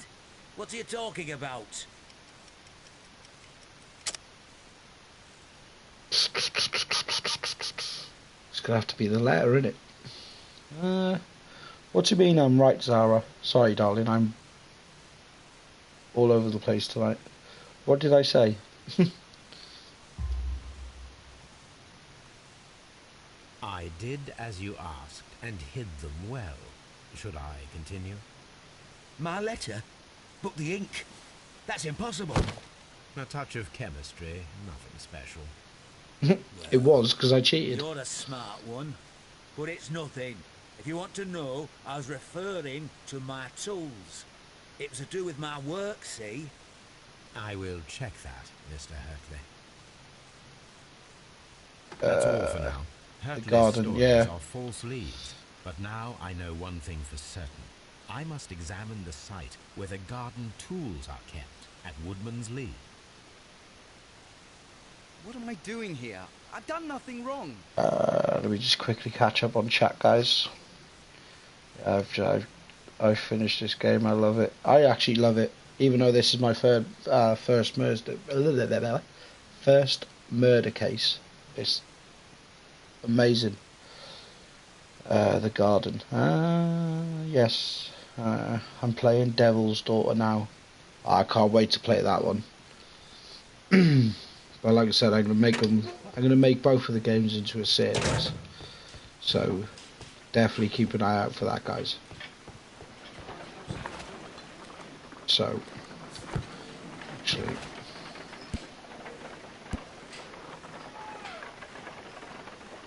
What are you talking about? It's gonna have to be the letter, innit? What do you mean I'm right, Zara? Sorry, darling, I'm all over the place tonight. What did I say? I did as you asked and hid them well. Should I continue? My letter? But the ink? That's impossible. A touch of chemistry, nothing special. It was, because I cheated. You're a smart one. But it's nothing. If you want to know, I was referring to my tools. It was to do with my work, see? I will check that, Mr. Hurtley. That's all for now. Hurtley's garden, stories yeah. are false leads. But now I know one thing for certain. I must examine the site where the garden tools are kept at Woodman's Lee. What am I doing here? I've done nothing wrong. Let me just quickly catch up on chat, guys. I've finished this game. I love it. I actually love it, even though this is my first murder case. It's amazing. The garden. Yes. I'm playing Devil's Daughter now. I can't wait to play that one. But like I said, I'm gonna make both of the games into a series. So definitely keep an eye out for that, guys. So actually,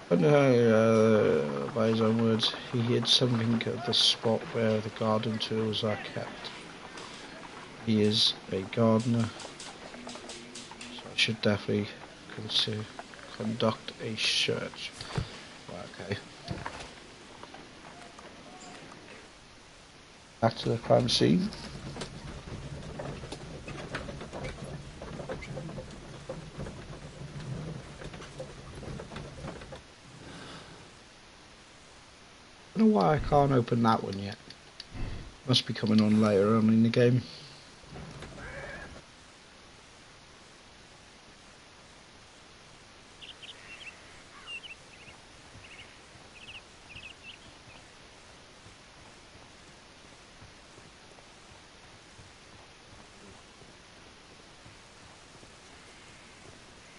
but no, by his own words, he hid something at the spot where the garden tools are kept. He is a gardener, so I should definitely conduct a search. Right, okay. Back to the crime scene. I don't know why I can't open that one yet. Must be coming on later on in the game.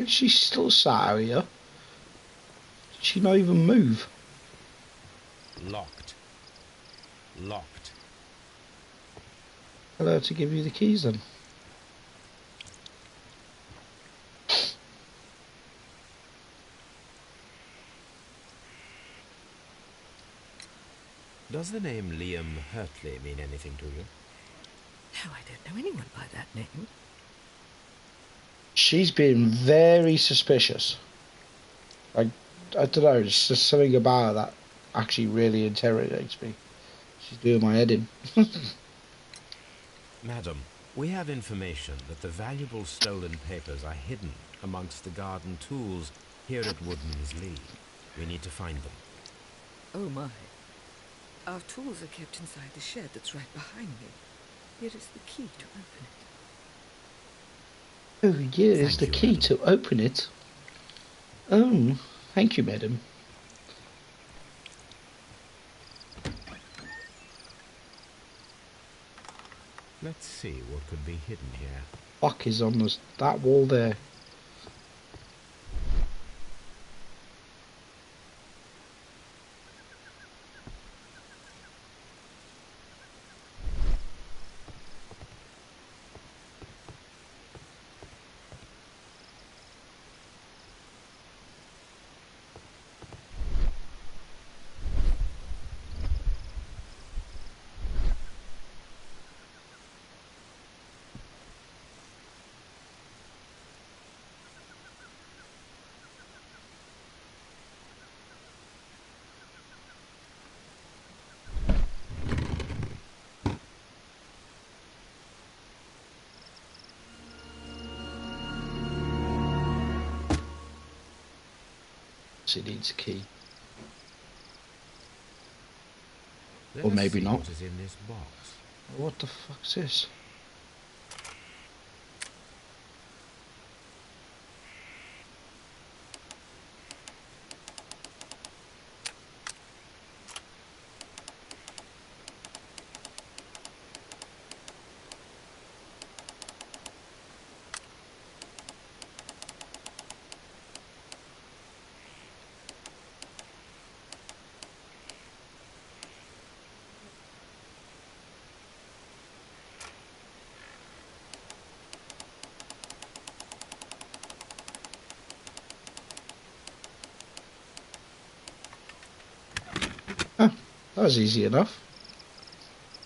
She's still sat out here. Did she not even move? Locked. Locked. Tell her to give you the keys then. Does the name Liam Hurtley mean anything to you? No, I don't know anyone by that name. She's being very suspicious. I don't know, it's just something about her that actually really interrogates me. She's doing my head in. Madam, we have information that the valuable stolen papers are hidden amongst the garden tools here at Woodman's Lee. We need to find them. Oh my. Our tools are kept inside the shed that's right behind me. Here is the key to open it. Oh, here's the key to open it. Oh, thank you, madam. Let's see what could be hidden here. Fuck is on that wall there. It needs a key. Or maybe not. What is in this box? What the fuck's this? Oh, that was easy enough.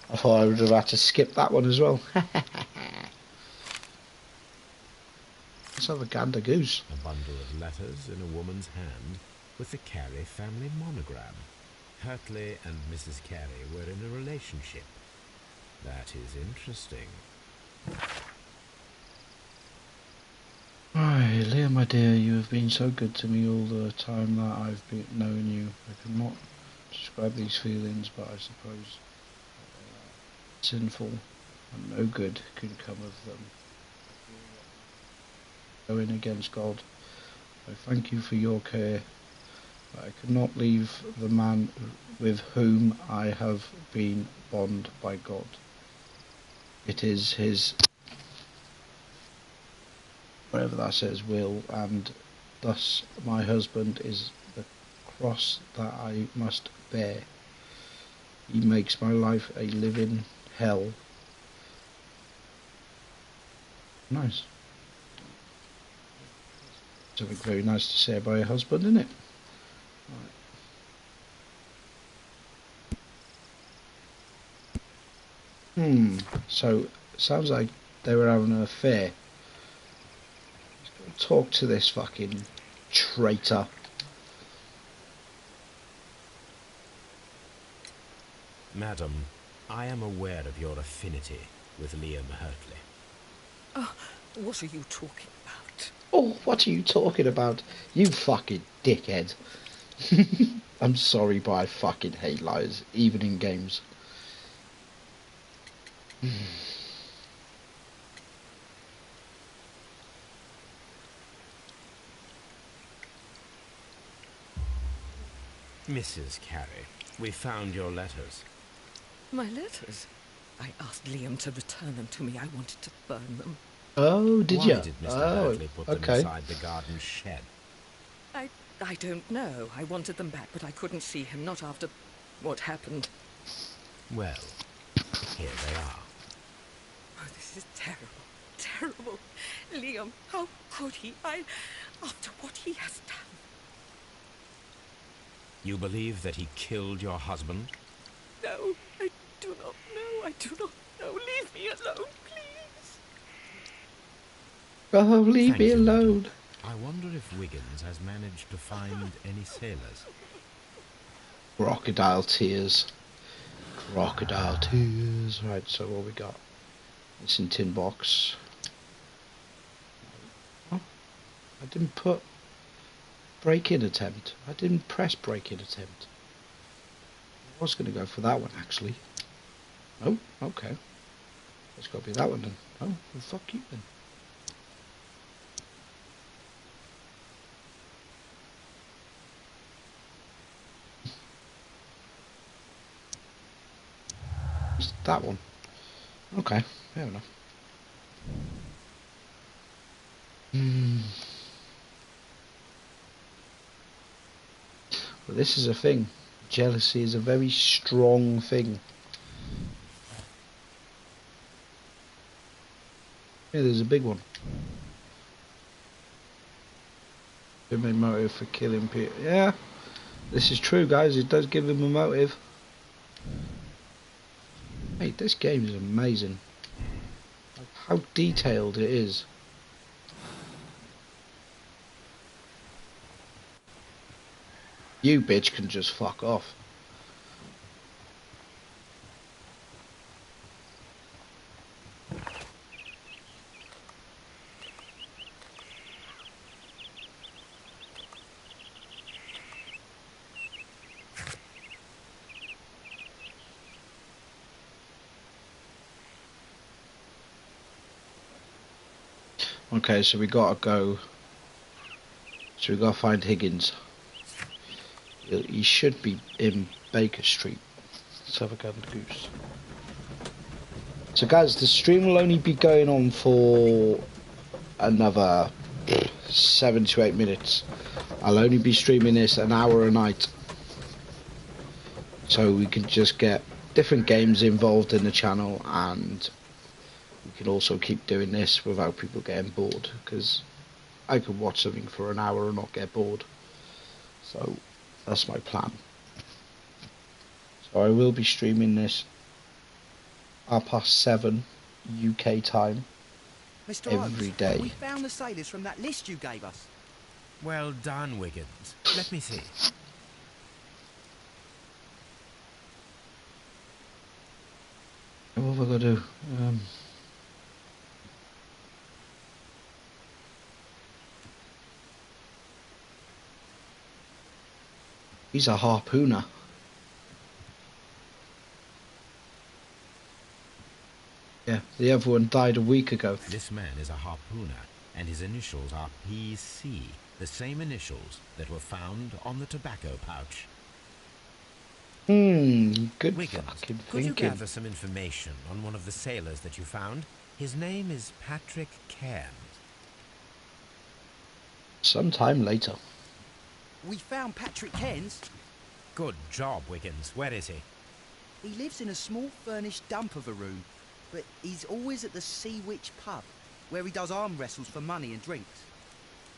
I thought I would have had to skip that one as well. Let's have a gander goose. A bundle of letters in a woman's hand with the Carey family monogram. Hurtley and Mrs. Carey were in a relationship. That is interesting. Right, Leah, my dear, you have been so good to me all the time that I've been knowing you. I cannot describe these feelings, but I suppose sinful and no good can come of them. Going against God, I thank you for your care. But I could not leave the man with whom I have been bound by God. It is his, whatever that says, will, and thus my husband is the cross that I must bear. He makes my life a living hell. Nice. Something very nice to say about your husband, isn't it? Right. So sounds like they were having an affair. Let's talk to this fucking traitor. Madam, I am aware of your affinity with Liam Hurtley. Oh, what are you talking about? Oh, what are you talking about? You fucking dickhead. I'm sorry, but I fucking hate liars, even in games. Mrs. Carey, we found your letters. My letters? I asked Liam to return them to me. I wanted to burn them. Oh, did Why you? did Mr. Oh, Berkeley put them okay. inside the garden shed? I don't know. I wanted them back, but I couldn't see him, not after what happened. Well, here they are. Oh, this is terrible. Terrible. Liam, how could he? After what he has done. You believe that he killed your husband? No, I do not know. I do not know. Leave me alone, please. Oh, leave Thank me you, madam. alone. I wonder if Wiggins has managed to find any sailors. Crocodile tears. Crocodile tears. Right, so what we got? Missing tin box. Oh, I didn't put break-in attempt. I didn't press break-in attempt. I was going to go for that one, actually. Oh, okay. It's got to be that one then. Oh, well, fuck you then. It's that one. Okay, fair enough. Well, this is a thing. Jealousy is a very strong thing. Yeah, there's a big one. Give me a motive for killing Peter. Yeah, this is true, guys. It does give him a motive. Hey, this game is amazing. Like, how detailed it is. You bitch can just fuck off. Okay, so we gotta go. So we gotta find Higgins. He should be in Baker Street. Let's have a go at the goose. So guys, the stream will only be going on for another 7 to 8 minutes. I'll only be streaming this an hour a night. So we can just get different games involved in the channel, and we can also keep doing this without people getting bored, because I could watch something for an hour and not get bored. So that's my plan. So I will be streaming this 7:30 UK time Mr. every Holmes, day. we found the sailors from that list you gave us. Well done, Wiggins. Let me see. What have I got to do? He's a harpooner. Yeah, the other one died a week ago. This man is a harpooner, and his initials are PC, the same initials that were found on the tobacco pouch. Good Wiggins, fucking could you thinking. gather some information on one of the sailors that you found? His name is Patrick Cairns. Sometime later. We found Patrick Cairns. Good job, Wiggins. Where is he? He lives in a small furnished dump of a room, but he's always at the Sea Witch pub, where he does arm wrestles for money and drinks.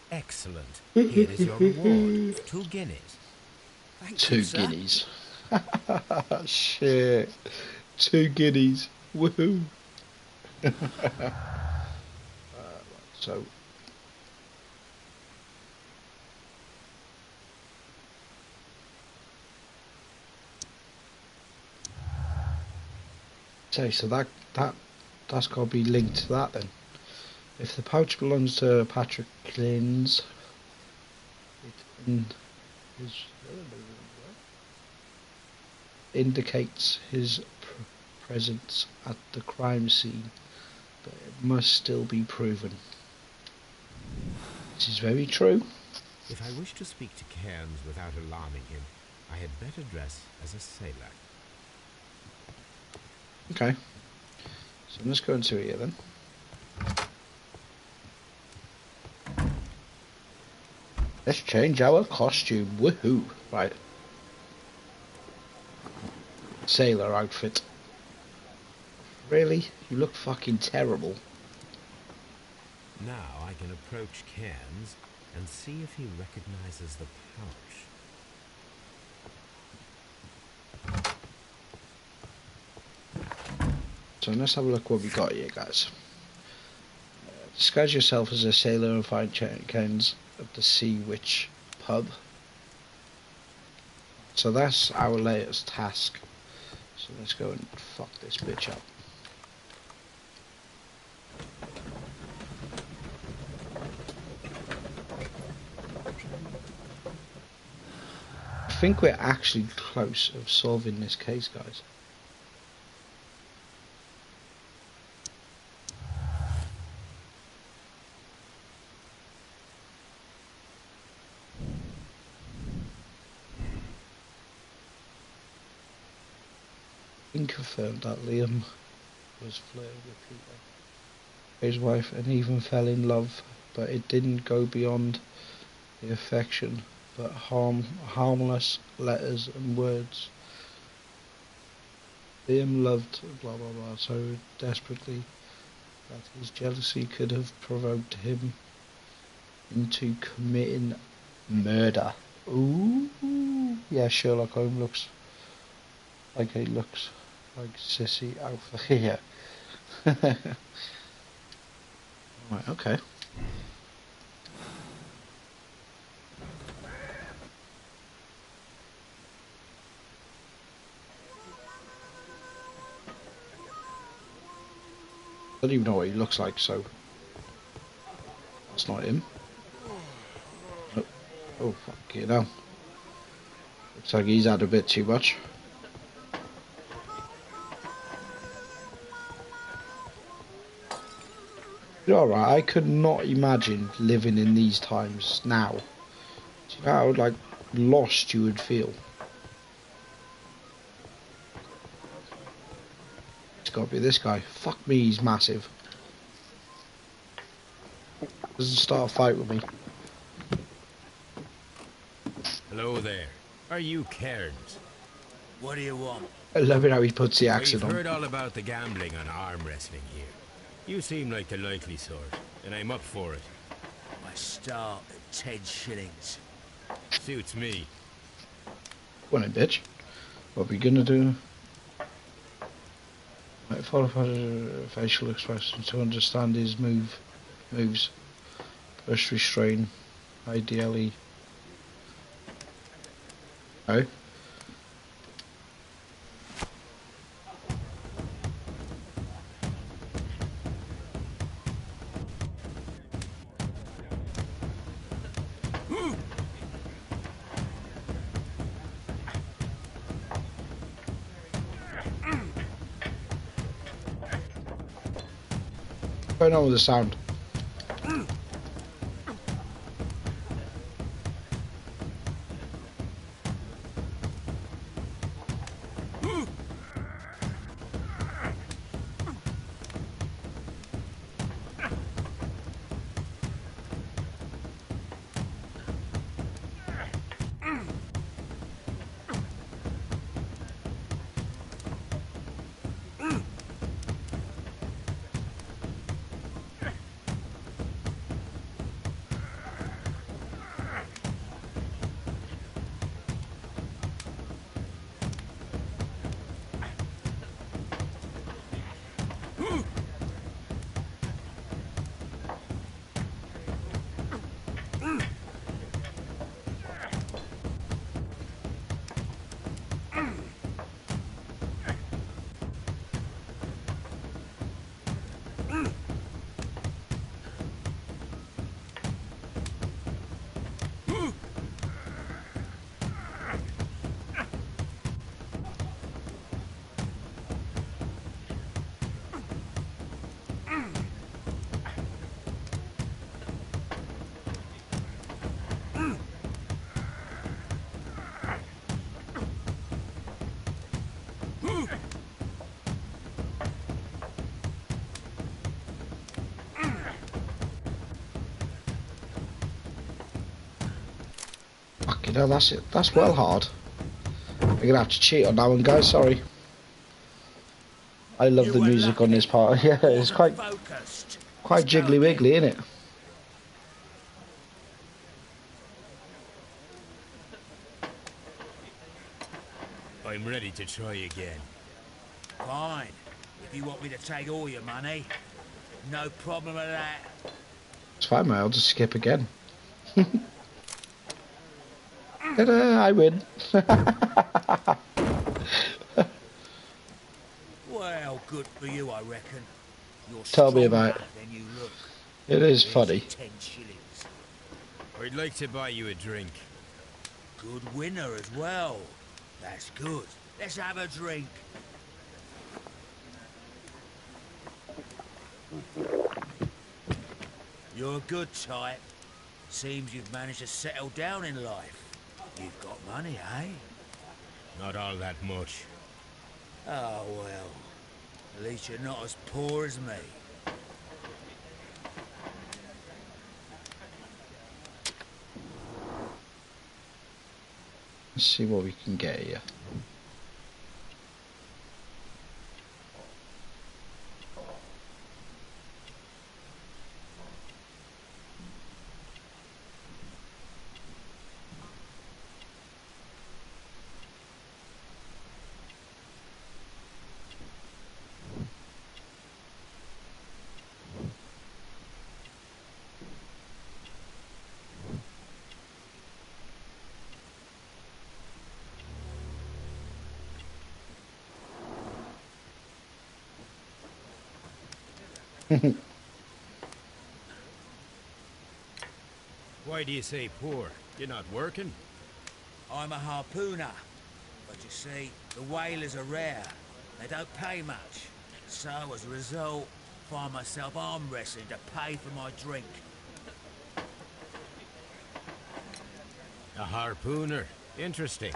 Excellent. Here is your reward. 2 guineas. Thank 2 you, sir. guineas. Shit. 2 guineas. Woohoo. So. So that's got to be linked to that then. If the pouch belongs to Patrick Cairns, indicates his presence at the crime scene, but it must still be proven. This is very true. If I wish to speak to Cairns without alarming him, I had better dress as a sailor. Okay. So let's go into here then. Let's change our costume. Woohoo! Right. Sailor outfit. Really? You look fucking terrible. Now I can approach Cairns and see if he recognizes the pouch. So let's have a look what we got here, guys. Disguise yourself as a sailor and find Cairns at the Sea Witch pub. So that's our latest task. So let's go and fuck this bitch up. I think we're actually close of solving this case, guys. Confirmed that Liam was flirting with Peter, his wife, and even fell in love, but it didn't go beyond the affection, but harmless letters and words. Liam loved blah blah blah so desperately that his jealousy could have provoked him into committing murder. Ooh, yeah, Sherlock Holmes looks like he looks like Sissy Alpha here. Right, okay. I don't even know what he looks like, so that's not him. Oh fuck you know. Looks like he's had a bit too much. You're alright, I could not imagine living in these times now. Do you know how like lost you would feel? It's gotta be this guy. Fuck me, he's massive. Doesn't start a fight with me. Hello there. Are you Cairns? What do you want? I love it how he puts the accent We've on. heard all about the gambling and arm wrestling here. You seem like the likely sort, and I'm up for it. I start at 10 shillings. Suits me. Go on in, bitch. What are we gonna do? Right, follow facial expressions to understand his moves. Push, restrain, ideally. Oh. What's going on with the sound? Fucking hell, that's it. That's well hard. I'm gonna have to cheat on that one, guys. Sorry. I love the music on this part. Yeah, it's quite jiggly wiggly, isn't it? I'm ready to try again. Fine. If you want me to take all your money, no problem with that. It's fine, mate. I'll just skip again. Ta-da, I win. Well, good for you, I reckon. You're Tell me about it. than you look. It is Here's funny. 10 shillings. I'd like to buy you a drink. Good winner as well. That's good. Let's have a drink. You're a good type. Seems you've managed to settle down in life. You've got money, eh? Not all that much. Oh, well. At least you're not as poor as me. Let's see what we can get here. Why do you say poor? You're not working? I'm a harpooner. But you see, the whalers are rare. They don't pay much. So, as a result, I find myself arm wrestling to pay for my drink. A harpooner. Interesting.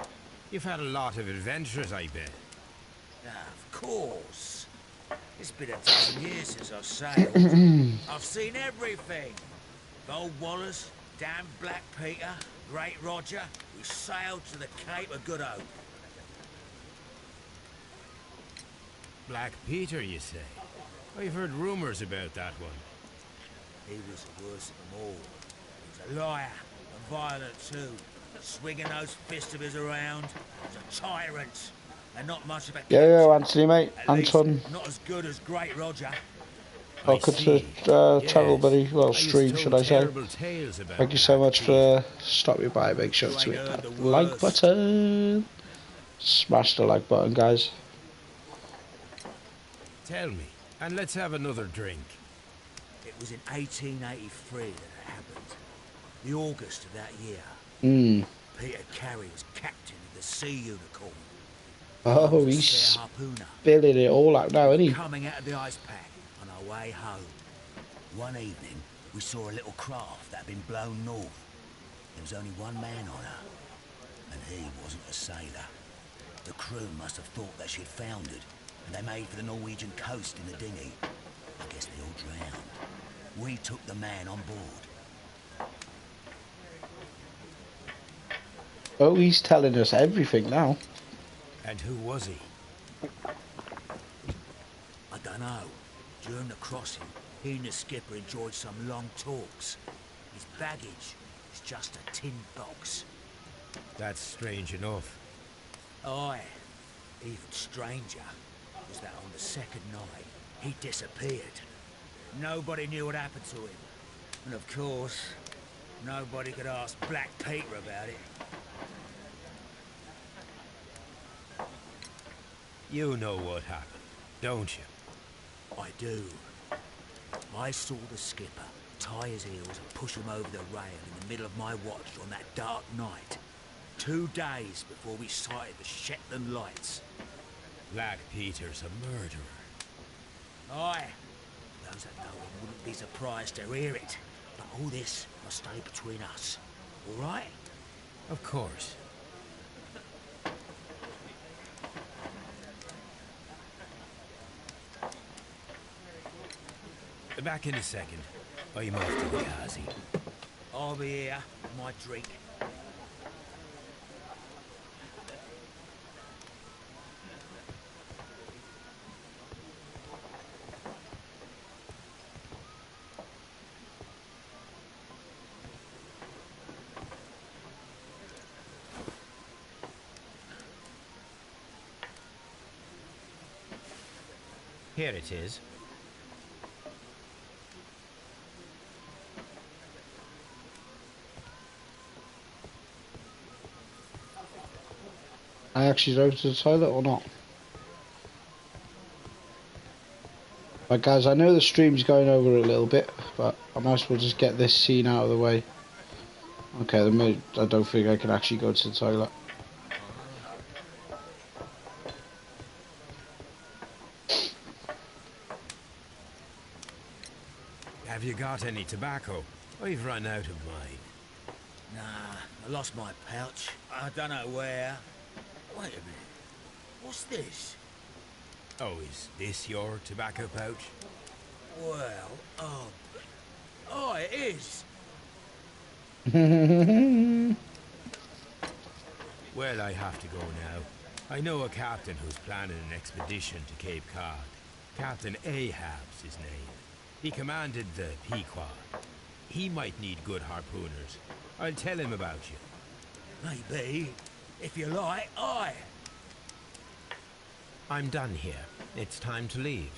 You've had a lot of adventures, I bet. Of course. It's been a dozen years since I've sailed. I've seen everything. Gold Wallace, damn Black Peter, Great Roger. We sailed to the Cape of Good Hope. Black Peter, you say? I've heard rumors about that one. He was the worst of them all. He was a liar, and violent too. Swinging those fists of his around. He was a tyrant. And not much of a Yo, Anthony, mate. At least Anton. not as good as Great Roger. Welcome to channel, buddy. Well, stream, should I say. Thank you so much for stopping by. Make sure to hit that like button. Smash the like button, guys. Tell me, and let's have another drink. It was in 1883 that it happened. The August of that year. Peter Carey was captain of the Sea Unicorn. Oh, he's spilling it all out now, isn't he? Coming out of the ice pack on our way home. One evening, we saw a little craft that had been blown north. There was only one man on her, and he wasn't a sailor. The crew must have thought that she'd foundered, and they made for the Norwegian coast in the dinghy. I guess they all drowned. We took the man on board. Oh, he's telling us everything now. And who was he? I don't know. During the crossing, he and the skipper enjoyed some long talks. His baggage was just a tin box. That's strange enough. Aye. Even stranger was that on the second night, he disappeared. Nobody knew what happened to him. And of course, nobody could ask Black Peter about it. You know what happened, don't you? I do. I saw the skipper tie his heels and push him over the rail in the middle of my watch on that dark night. 2 days before we sighted the Shetland lights. Black Peter's a murderer. Aye. Those that know him wouldn't be surprised to hear it. But all this must stay between us. All right? Of course. Back in a second. I'm off to the Ghazi. I'll be here. My drink. Here it is. I actually go to the toilet or not? Right guys, I know the stream's going over a little bit, but I might as well just get this scene out of the way. Okay, I don't think I can actually go to the toilet. Have you got any tobacco? I've run out of mine. Nah, I lost my pouch. I don't know where. Wait a minute. What's this? Oh, is this your tobacco pouch? Well, oh, it is. Well, I have to go now. I know a captain who's planning an expedition to Cape Cod. Captain Ahab's his name. He commanded the Pequod. He might need good harpooners. I'll tell him about you. Maybe. If you like, aye. I'm done here. It's time to leave.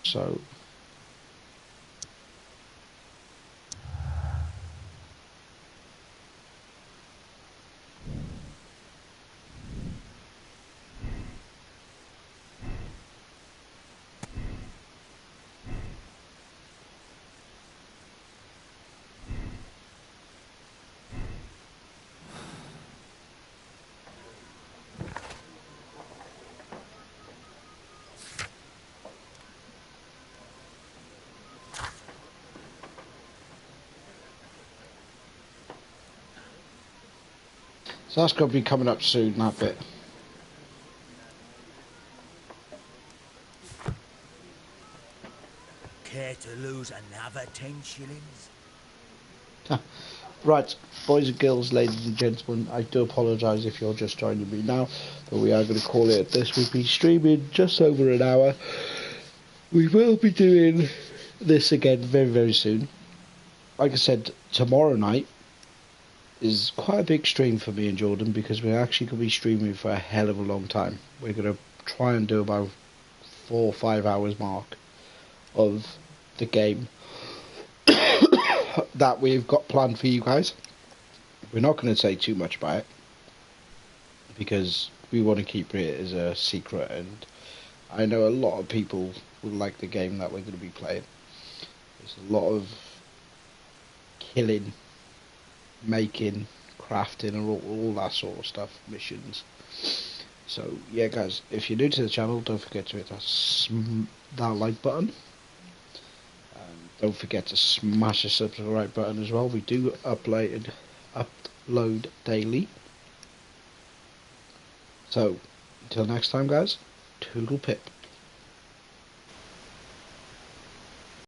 So that's got to be coming up soon, that bit. Care to lose another 10 shillings? Right, boys and girls, ladies and gentlemen, I do apologise if you're just joining me now, but we are going to call it this. We've been streaming just over an hour. We will be doing this again very, very soon. Like I said, tomorrow night is quite a big stream for me and Jordan, because we're actually going to be streaming for a hell of a long time. We're going to try and do about 4 or 5 hours mark of the game that we've got planned for you guys. We're not going to say too much about it, because we want to keep it as a secret, and I know a lot of people will like the game that we're going to be playing. There's a lot of killing, making, crafting, and all that sort of stuff, missions. So yeah guys, if you're new to the channel, don't forget to hit that like button. Don't forget to smash the subscribe button as well. We do upload daily. So until next time guys, toodle pip.